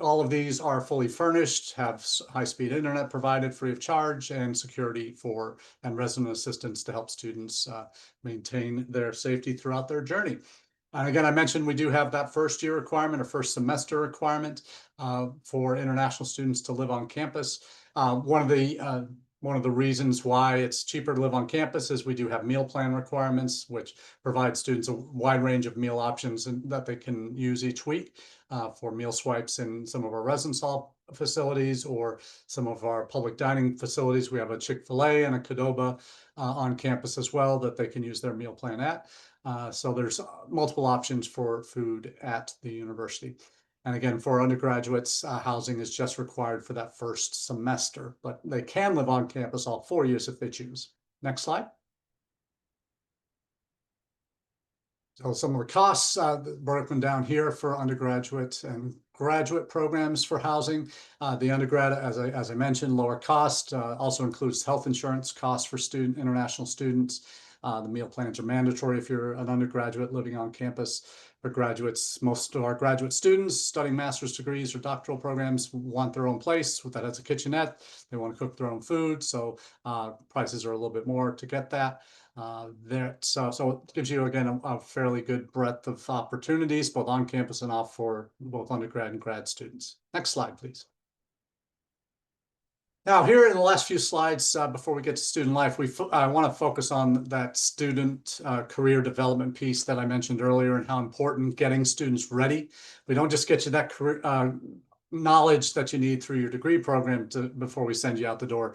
All of these are fully furnished, have high-speed internet provided free of charge, and security and resident assistance to help students maintain their safety throughout their journey. And again, I mentioned we do have that first year requirement or first semester requirement for international students to live on campus. One of the reasons why it's cheaper to live on campus is we do have meal plan requirements, which provide students a wide range of meal options that they can use each week for meal swipes in some of our residence hall facilities or some of our public dining facilities. We have a Chick-fil-A and a Qdoba on campus as well that they can use their meal plan at. So there's multiple options for food at the university. And again, for undergraduates, housing is just required for that first semester, but they can live on campus all 4 years if they choose. Next slide. So some of the costs broken down here for undergraduate and graduate programs for housing. The undergrad, as I mentioned, lower cost, also includes health insurance costs for international students. The meal plans are mandatory if you're an undergraduate living on campus. For graduates, most of our graduate students studying master's degrees or doctoral programs want their own place that has a kitchenette. They want to cook their own food, so prices are a little bit more to get that. So it gives you, again, a fairly good breadth of opportunities, both on campus and off for both undergrad and grad students. Next slide, please. Now, here in the last few slides, before we get to student life, I want to focus on that student career development piece that I mentioned earlier and how important getting students ready. We don't just get you that career knowledge that you need through your degree program before we send you out the door.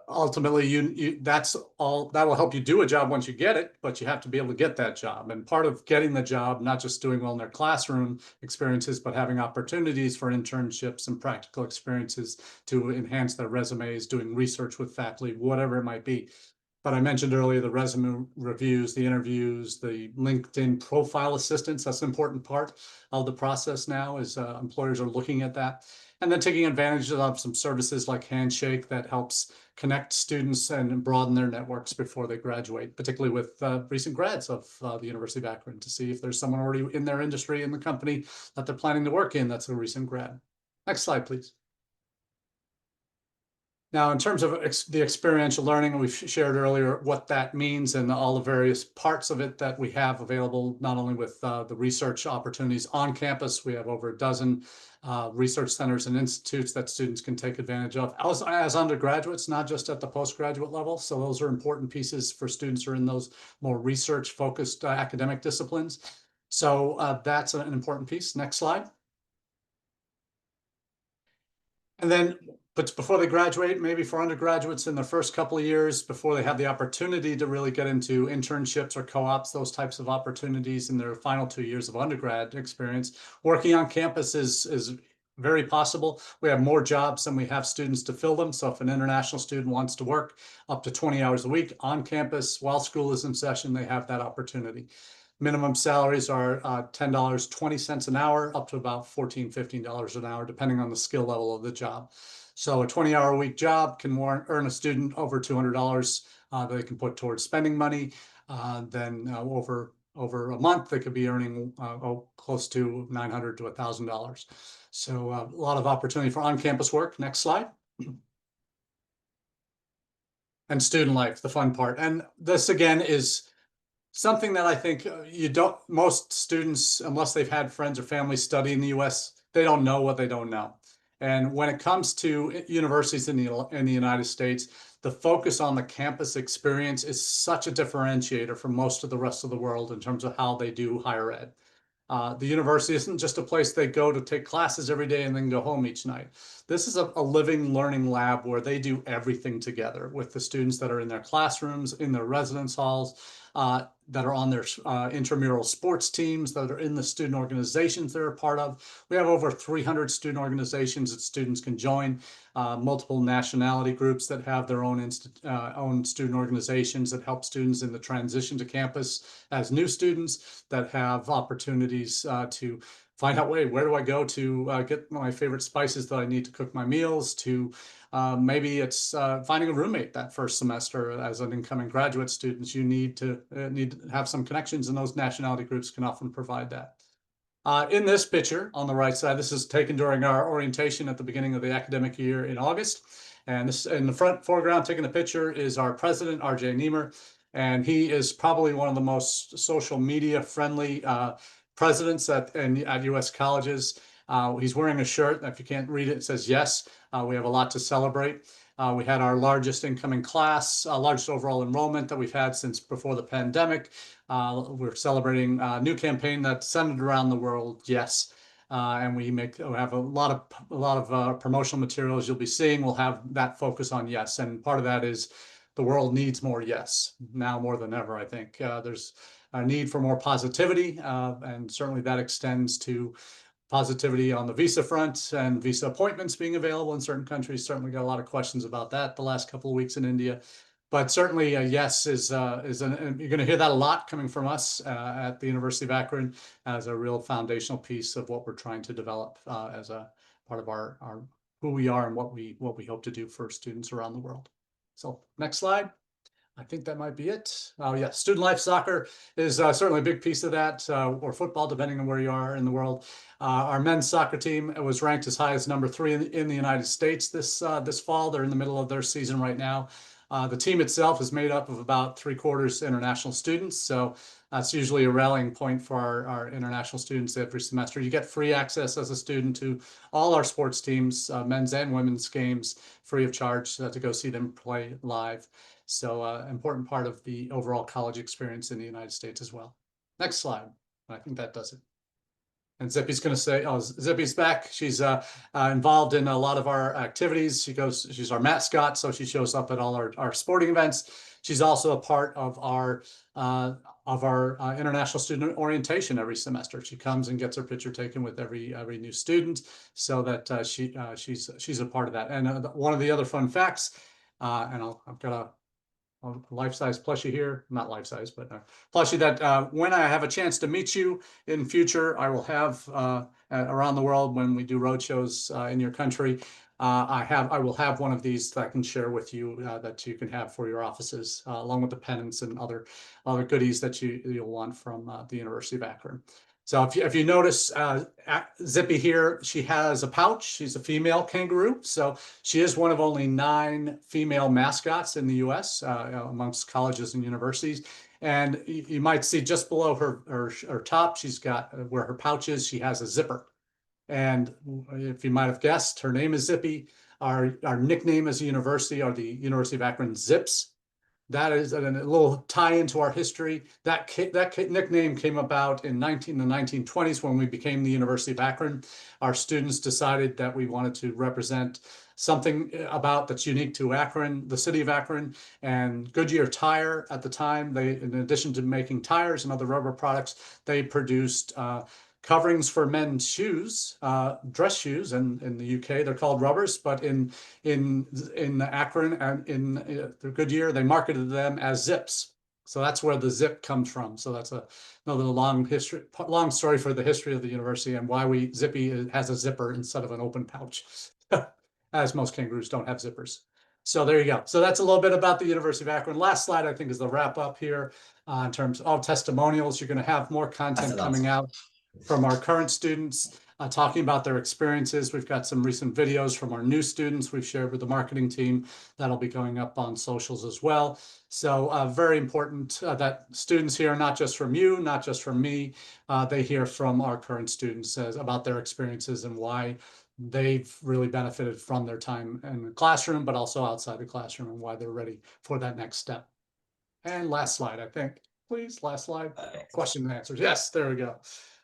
Ultimately, that's all that will help you do a job once you get it, but you have to be able to get that job. And part of getting the job, not just doing well in their classroom experiences, but having opportunities for internships and practical experiences to enhance their resumes, doing research with faculty, whatever it might be. But I mentioned earlier the resume reviews, the interviews, the LinkedIn profile assistance. That's an important part of the process now, is employers are looking at that. And then taking advantage of some services like Handshake that helps connect students and broaden their networks before they graduate, particularly with recent grads of the University of Akron, to see if there's someone already in their industry, in the company that they're planning to work in that's a recent grad. Next slide, please. Now, in terms of the experiential learning, we've shared earlier what that means and all the various parts of it that we have available, not only with the research opportunities on campus. We have over a dozen research centers and institutes that students can take advantage of as undergraduates, not just at the postgraduate level. So those are important pieces for students who are in those more research-focused academic disciplines. So that's an important piece. Next slide. And then, but before they graduate, maybe for undergraduates in the first couple of years, before they have the opportunity to really get into internships or co-ops, those types of opportunities in their final 2 years of undergrad experience, working on campus is very possible. We have more jobs than we have students to fill them. So if an international student wants to work up to 20 hours a week on campus while school is in session, they have that opportunity. Minimum salaries are $10.20 an hour, up to about $14, $15 an hour, depending on the skill level of the job. So a 20-hour-a-week job can earn a student over $200 that they can put towards spending money. Then over a month, they could be earning close to $900 to $1,000. So a lot of opportunity for on-campus work. Next slide. And student life, the fun part. And this, again, is something that I think most students, unless they've had friends or family study in the US, they don't know what they don't know. And when it comes to universities in the United States, the focus on the campus experience is such a differentiator from most of the rest of the world in terms of how they do higher ed. The university isn't just a place they go to take classes every day and then go home each night. This is a living learning lab where they do everything together with the students that are in their classrooms, in their residence halls, that are on their intramural sports teams, that are in the student organizations they're a part of. We have over 300 student organizations that students can join, multiple nationality groups that have their own student organizations that help students in the transition to campus as new students, that have opportunities to find out, where do I go to get my favorite spices that I need to cook my meals, to maybe it's finding a roommate that first semester as an incoming graduate student. You need to have some connections, and those nationality groups can often provide that. In this picture on the right side, this is taken during our orientation at the beginning of the academic year in August. And this in the foreground taking the picture is our president, R.J. Niemer. And he is probably one of the most social media friendly presidents at U.S. colleges. He's wearing a shirt. If you can't read it, it says yes. We have a lot to celebrate. We had our largest incoming class, largest overall enrollment that we've had since before the pandemic. We're celebrating a new campaign that's centered around the world, yes. And we have a lot of promotional materials you'll be seeing. We'll have that focus on yes, and part of that is the world needs more yes now more than ever. I think there's a need for more positivity, and certainly that extends to positivity on the visa front and visa appointments being available in certain countries. Certainly got a lot of questions about that the last couple of weeks in India. But certainly yes you're going to hear that a lot coming from us at the University of Akron as a real foundational piece of what we're trying to develop as a part of our who we are and what we hope to do for students around the world. So next slide. I think that might be it. Oh yeah, student life soccer is certainly a big piece of that, or football, depending on where you are in the world. Our men's soccer team was ranked as high as number 3 in the United States this fall. They're in the middle of their season right now. The team itself is made up of about 3/4 international students, so that's usually a rallying point for our international students every semester. You get free access as a student to all our sports teams, men's and women's games, free of charge to go see them play live. So important part of the overall college experience in the United States as well. Next slide. I think that does it. And Zippy's going to say, oh, Zippy's back. She's involved in a lot of our activities. She's our mascot, so she shows up at all our sporting events. She's also a part of our international student orientation every semester. She comes and gets her picture taken with every new student, so that she's a part of that. And one of the other fun facts, and I've got a life-size plushie here, not life-size, but plushie that when I have a chance to meet you in future, I will have around the world when we do road shows in your country. I will have one of these that I can share with you that you can have for your offices, along with the pennants and other goodies that you'll want from the University of Akron. So if you notice Zippy here, she has a pouch. She's a female kangaroo. So she is one of only 9 female mascots in the US amongst colleges and universities. And you might see just below her top, she's got where her pouch is, she has a zipper. And if you might have guessed, her name is Zippy. Our nickname as a university are the University of Akron Zips. That is a little tie into our history. That nickname came about in the 1920s when we became the University of Akron. Our students decided that we wanted to represent something about that's unique to Akron, the city of Akron, and Goodyear Tire at the time. They, in addition to making tires and other rubber products, they produced coverings for men's shoes, dress shoes, and in the UK they're called rubbers, but in Akron and in Goodyear they marketed them as zips. So that's where the zip comes from. So that's another long story for the history of the university and why Zippy has a zipper instead of an open pouch, as most kangaroos don't have zippers. So there you go. So that's a little bit about the University of Akron. Last slide, I think, is the wrap up here in terms of testimonials. You're going to have more content coming out from our current students talking about their experiences. We've got some recent videos from our new students we've shared with the marketing team that'll be going up on socials as well. So very important that students hear not just from you, not just from me, they hear from our current students about their experiences and why they've really benefited from their time in the classroom, but also outside the classroom, and why they're ready for that next step. And last slide, I think. Please, last slide. Question and answers. Yes, there we go.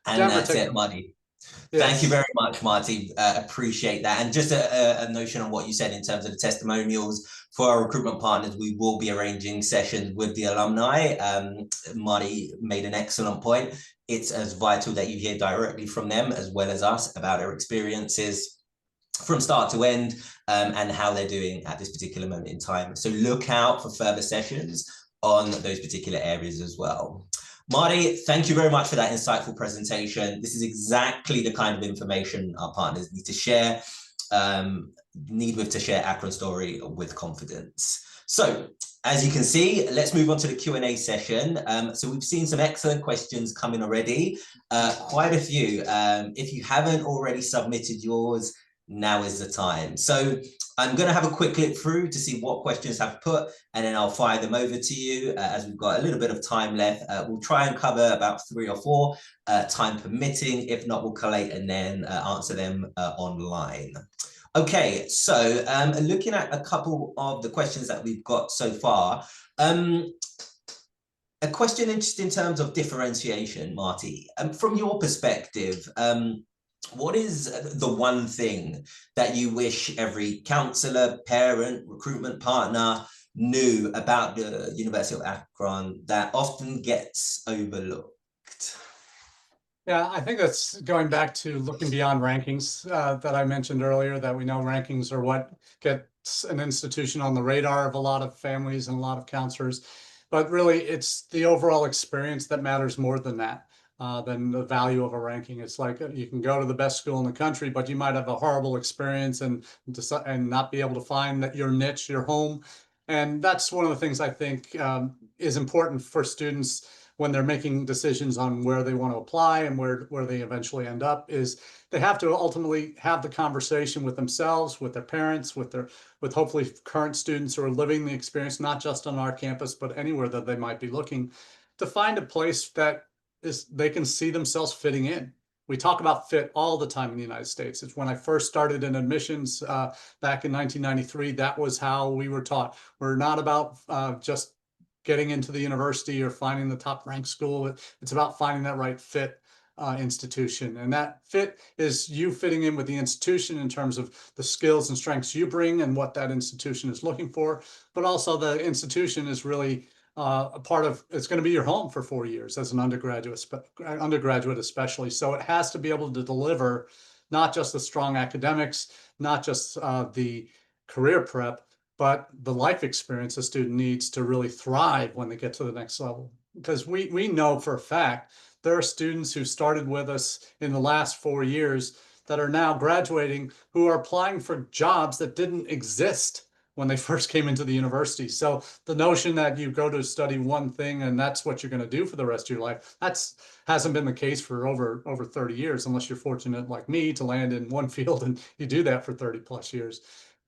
And that's it, Marty. Yes. Thank you very much, Marty. Appreciate that. And just a notion on what you said in terms of the testimonials for our recruitment partners, we will be arranging sessions with the alumni. Marty made an excellent point. It's as vital that you hear directly from them as well as us about their experiences from start to end and how they're doing at this particular moment in time. So look out for further sessions on those particular areas as well. Marty, thank you very much for that insightful presentation. This is exactly the kind of information our partners need to share, to share Akron story with confidence. So as you can see, let's move on to the Q&A session. So we've seen some excellent questions coming already, quite a few. If you haven't already submitted yours, now is the time. So I'm going to have a quick look through to see what questions have put, and then I'll fire them over to you as we've got a little bit of time left. We'll try and cover about 3 or 4, time permitting. If not, we'll collate and then answer them online. Okay, so looking at a couple of the questions that we've got so far, a question just in terms of differentiation, Marty, from your perspective, what is the one thing that you wish every counselor, parent, recruitment partner knew about the University of Akron that often gets overlooked? Yeah, I think that's going back to looking beyond rankings that I mentioned earlier, that we know rankings are what gets an institution on the radar of a lot of families and a lot of counselors. But really, it's the overall experience that matters more than that. Than the value of a ranking. It's like you can go to the best school in the country, but you might have a horrible experience and not be able to find that your niche, your home. And that's one of the things I think is important for students when they're making decisions on where they want to apply and where they eventually end up, is they have to ultimately have the conversation with themselves, with their parents, with hopefully current students who are living the experience, not just on our campus, but anywhere that they might be looking, to find a place that they can see themselves fitting in. We talk about fit all the time in the United States. It's when I first started in admissions back in 1993, that was how we were taught. We're not about just getting into the university or finding the top ranked school. It's about finding that right fit institution. And that fit is you fitting in with the institution in terms of the skills and strengths you bring and what that institution is looking for. But also the institution is really a part of, it's going to be your home for 4 years as an undergraduate especially. So it has to be able to deliver not just the strong academics, not just the career prep, but the life experience a student needs to really thrive when they get to the next level. Because we know for a fact there are students who started with us in the last 4 years that are now graduating who are applying for jobs that didn't exist when they first came into the university. So the notion that you go to study one thing and that's what you're going to do for the rest of your life, hasn't been the case for over 30 years, unless you're fortunate like me to land in one field and you do that for 30 plus years.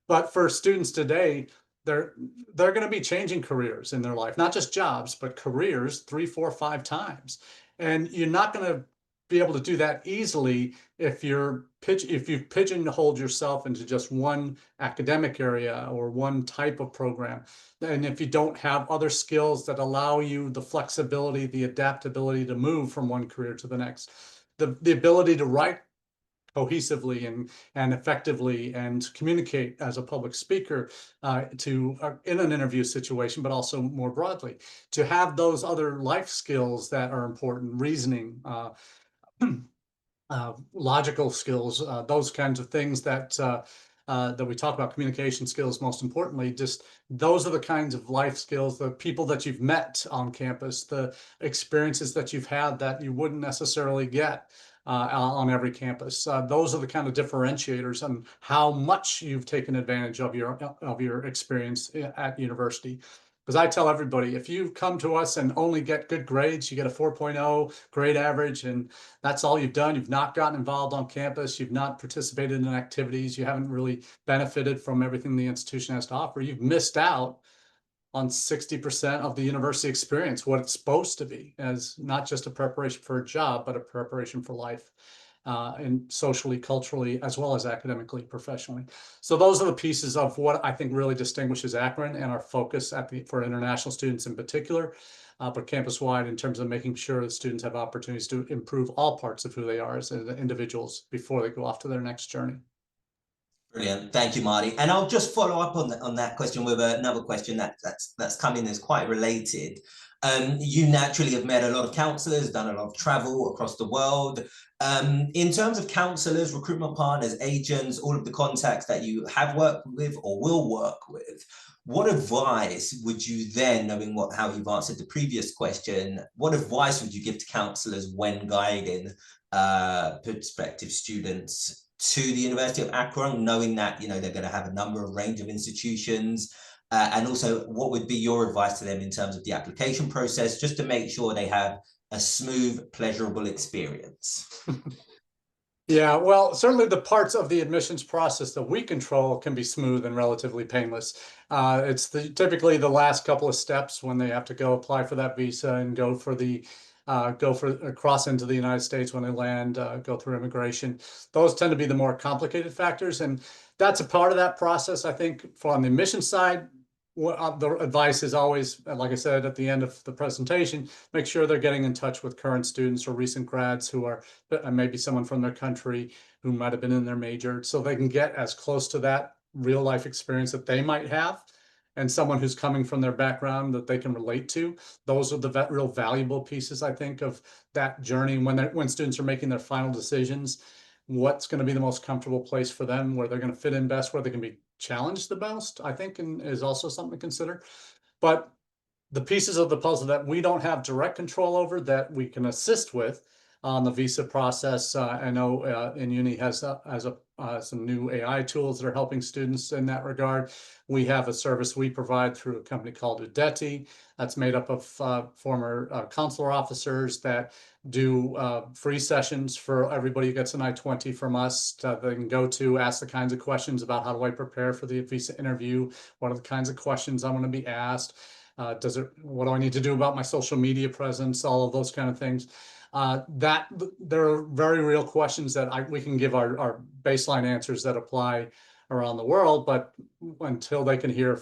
But for students today, they're going to be changing careers in their life, not just jobs, but careers 3, 4, 5 times. And you're not going to be able to do that easily if you've pigeonholed yourself into just one academic area or one type of program. And if you don't have other skills that allow you the flexibility, the adaptability to move from one career to the next, the ability to write cohesively and effectively and communicate as a public speaker in an interview situation, but also more broadly, to have those other life skills that are important, reasoning, logical skills, those kinds of things that we talk about, communication skills, most importantly. Just those are the kinds of life skills, the people that you've met on campus, the experiences that you've had that you wouldn't necessarily get on every campus. Those are the kind of differentiators on how much you've taken advantage of your experience at university. Because I tell everybody, if you come to us and only get good grades, you get a 4.0 grade average, and that's all you've done, you've not gotten involved on campus, you've not participated in activities, you haven't really benefited from everything the institution has to offer, you've missed out on 60% of the university experience, what it's supposed to be, as not just a preparation for a job, but a preparation for life. And socially, culturally, as well as academically, professionally. So those are the pieces of what I think really distinguishes Akron and our focus for international students in particular, but campus-wide in terms of making sure that students have opportunities to improve all parts of who they are as individuals before they go off to their next journey. Brilliant, thank you, Marty. And I'll just follow up on that question with another question that's coming that's quite related. You naturally have met a lot of counselors, done a lot of travel across the world. In terms of counselors, recruitment partners, agents, all of the contacts that you have worked with or will work with, what advice would you then, knowing how you've answered the previous question, what advice would you give to counselors when guiding prospective students to the University of Akron, knowing that they're going to have a range of institutions, and also what would be your advice to them in terms of the application process, just to make sure they have a smooth, pleasurable experience? Yeah, well, certainly the parts of the admissions process that we control can be smooth and relatively painless. It's typically the last couple of steps when they have to go apply for that visa and go for cross into the United States when they land, go through immigration. Those tend to be the more complicated factors, and that's a part of that process. I think on the admission side, the advice is always, like I said at the end of the presentation, make sure they're getting in touch with current students or recent grads who are maybe someone from their country who might have been in their major, so they can get as close to that real life experience that they might have, and someone who's coming from their background that they can relate to. Those are the real valuable pieces, I think, of that journey when students are making their final decisions. What's going to be the most comfortable place for them, where they're going to fit in best, where they can be challenged the most, I think, and is also something to consider. But the pieces of the puzzle that we don't have direct control over that we can assist with on the visa process. I know in uni has some new AI tools that are helping students in that regard. We have a service we provide through a company called Udeti that's made up of former consular officers that do free sessions for everybody who gets an I-20 from us. They can go to, ask the kinds of questions about how do I prepare for the visa interview? What are the kinds of questions I'm going to be asked? What do I need to do about my social media presence? All of those kind of things. There are very real questions that we can give our baseline answers that apply around the world, but until they can hear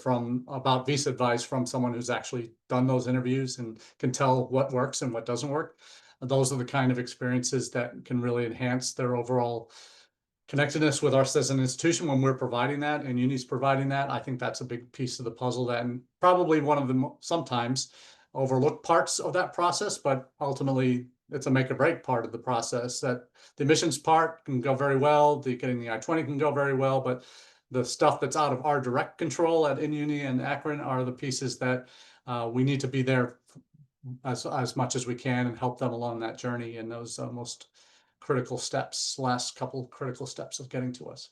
about visa advice from someone who's actually done those interviews and can tell what works and what doesn't work, those are the kind of experiences that can really enhance their overall connectedness with us as an institution when we're providing that and uni's providing that. I think that's a big piece of the puzzle, that, and probably one of the sometimes overlooked parts of that process, but ultimately it's a make or break part of the process. That the admissions part can go very well, getting the I-20 can go very well, but the stuff that's out of our direct control at InUni and Akron are the pieces that we need to be there as much as we can and help them along that journey in those most critical steps, last couple critical steps of getting to us.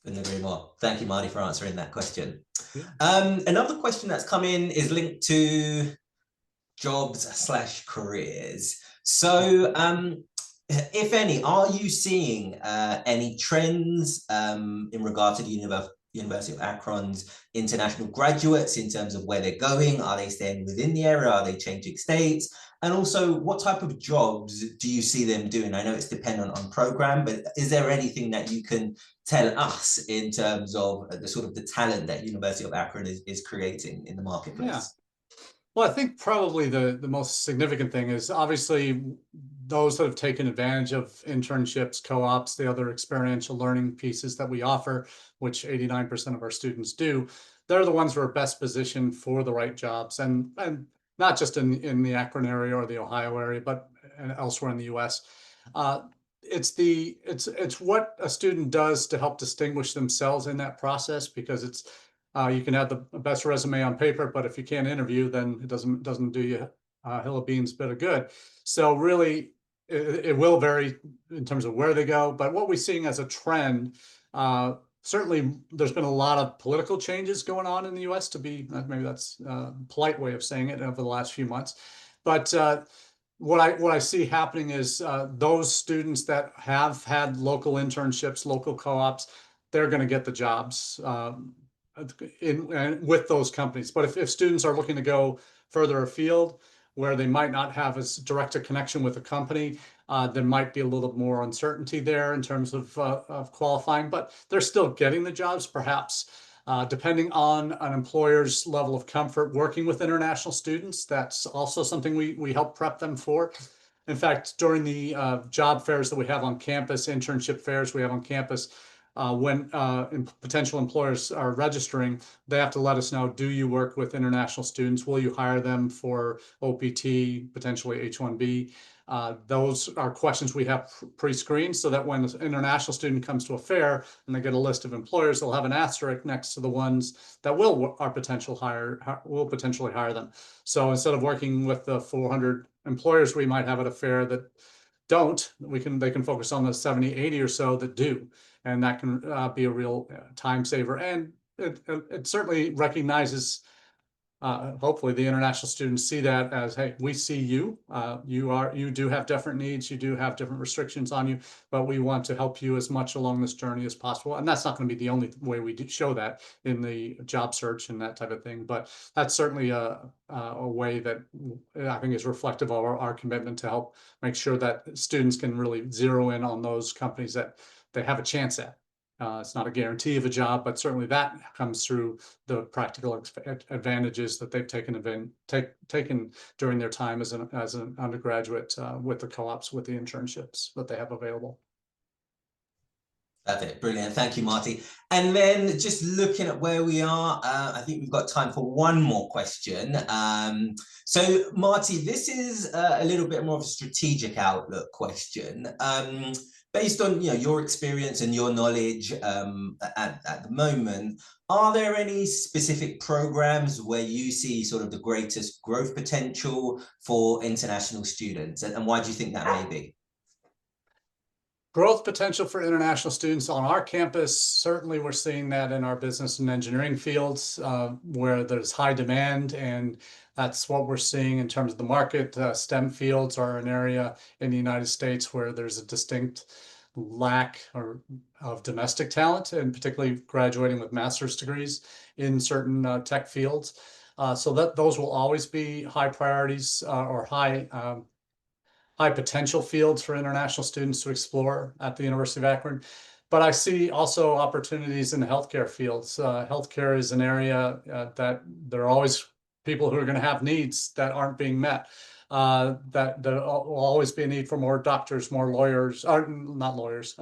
Couldn't agree more. Thank you, Marty, for answering that question. Yeah. Another question that's come in is linked to jobs/careers. So, if any, are you seeing any trends in regard to the University of Akron's international graduates in terms of where they're going? Are they staying within the area? Are they changing states? And also, what type of jobs do you see them doing? I know it's dependent on program, but is there anything that you can tell us in terms of the sort of the talent that University of Akron is creating in the marketplace? Yeah. Well, I think probably the most significant thing is obviously those that have taken advantage of internships, co-ops, the other experiential learning pieces that we offer, which 89% of our students do. They're the ones who are best positioned for the right jobs, and not just in the Akron area or the Ohio area, but elsewhere in the U.S. It's what a student does to help distinguish themselves in that process, because it's you can have the best resume on paper, but if you can't interview, then it doesn't do you a hill of beans bit of good. So really, it will vary in terms of where they go. But what we're seeing as a trend, certainly there's been a lot of political changes going on in the U.S. to be, maybe that's a polite way of saying it, over the last few months. But what I see happening is those students that have had local internships, local co-ops, they're going to get the jobs with those companies. But if students are looking to go further afield, where they might not have as direct a connection with a company, there might be a little more uncertainty there in terms of qualifying, but they're still getting the jobs, perhaps depending on an employer's level of comfort working with international students. That's also something we help prep them for. In fact, during the job fairs that we have on campus, internship fairs we have on campus, when potential employers are registering, they have to let us know, do you work with international students? Will you hire them for OPT, potentially H-1B? Those are questions we have pre-screened, so that when an international student comes to a fair and they get a list of employers, they'll have an asterisk next to the ones that will potentially hire them. So instead of working with the 400 employers we might have at a fair that don't, they can focus on the 70, 80 or so that do. And that can be a real time saver. And it certainly recognizes hopefully the international students see that as, hey, we see you. You do have different needs, you do have different restrictions on you, but we want to help you as much along this journey as possible. And that's not going to be the only way we do show that in the job search and that type of thing. But that's certainly a way that I think is reflective of our commitment to help make sure that students can really zero in on those companies that they have a chance at. It's not a guarantee of a job, but certainly that comes through the practical advantages that they've taken during their time as an undergraduate with the co-ops, with the internships that they have available. Perfect, brilliant. Thank you, Marty. And then just looking at where we are, I think we've got time for one more question. So Marty, this is a little bit more of a strategic outlook question. Based on your experience and your knowledge at the moment, are there any specific programs where you see sort of the greatest growth potential for international students? And why do you think that may be? Growth potential for international students on our campus, certainly we're seeing that in our business and engineering fields where there's high demand, and that's what we're seeing in terms of the market. STEM fields are an area in the United States where there's a distinct lack of domestic talent, and particularly graduating with master's degrees in certain tech fields. So that those will always be high priorities or high potential fields for international students to explore at the University of Akron. But I see also opportunities in the healthcare fields. Healthcare is an area that there are always people who are going to have needs that aren't being met. That there will always be a need for more doctors, more lawyers, not lawyers,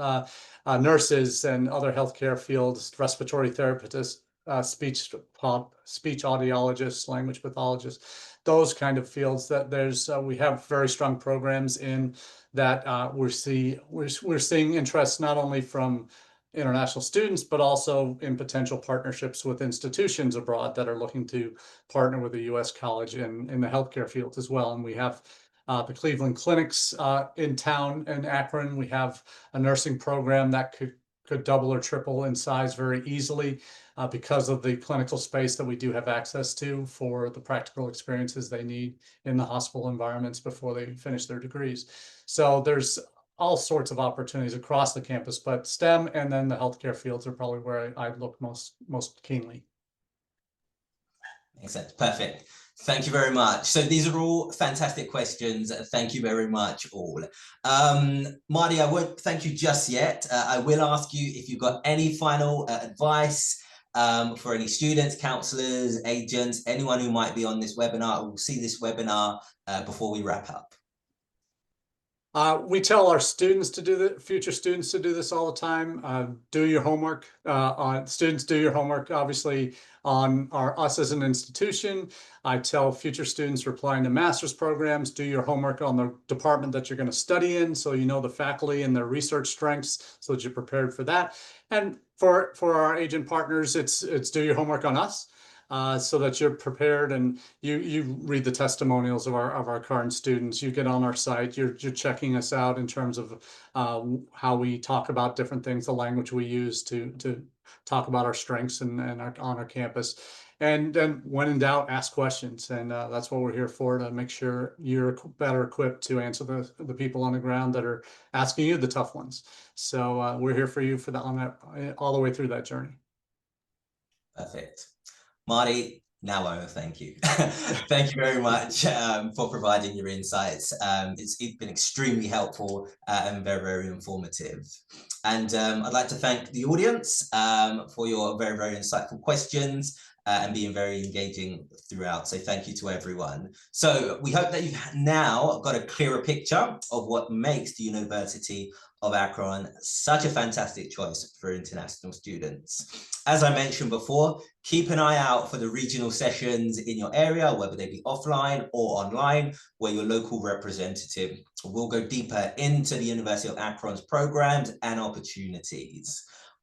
nurses and other healthcare fields, respiratory therapists, speech audiologists, language pathologists, those kind of fields that we have very strong programs in that we're seeing interest not only from international students, but also in potential partnerships with institutions abroad that are looking to partner with a U.S. college in the healthcare field as well. And we have the Cleveland Clinics in town in Akron. We have a nursing program that could double or triple in size very easily because of the clinical space that we do have access to for the practical experiences they need in the hospital environments before they finish their degrees. So there's all sorts of opportunities across the campus, but STEM and then the healthcare fields are probably where I look most keenly. Makes sense. Perfect. Thank you very much. So these are all fantastic questions. Thank you very much all. Marty, I won't thank you just yet. I will ask you if you've got any final advice for any students, counselors, agents, anyone who might be on this webinar or will see this webinar before we wrap up. We tell our students to do future students to do this all the time. Do your homework. Students, do your homework, obviously, on us as an institution. I tell future students applying to master's programs, do your homework on the department that you're going to study in, so you know the faculty and their research strengths, so that you're prepared for that. And for our agent partners, it's do your homework on us. So that you're prepared and you read the testimonials of our current students. You get on our site. You're checking us out in terms of how we talk about different things, the language we use to talk about our strengths and on our campus. And then when in doubt, ask questions. And that's what we're here for, to make sure you're better equipped to answer the people on the ground that are asking you the tough ones. So we're here for you for all the way through that journey. Perfect. Marty, now I will thank you. Thank you very much for providing your insights. It's been extremely helpful and very, very informative. And I'd like to thank the audience for your very, very insightful questions and being very engaging throughout. So thank you to everyone. So we hope that you've now got a clearer picture of what makes the University of Akron such a fantastic choice for international students. As I mentioned before, keep an eye out for the regional sessions in your area, whether they be offline or online, where your local representative will go deeper into the University of Akron's programs and opportunities.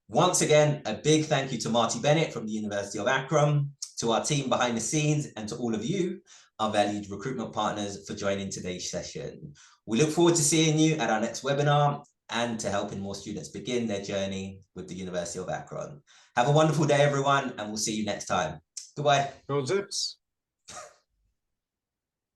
Once again, a big thank you to Marty Bennett from the University of Akron, to our team behind the scenes, and to all of you, our valued recruitment partners, for joining today's session. We look forward to seeing you at our next webinar and to helping more students begin their journey with the University of Akron. Have a wonderful day, everyone, and we'll see you next time. Goodbye. Go Zips.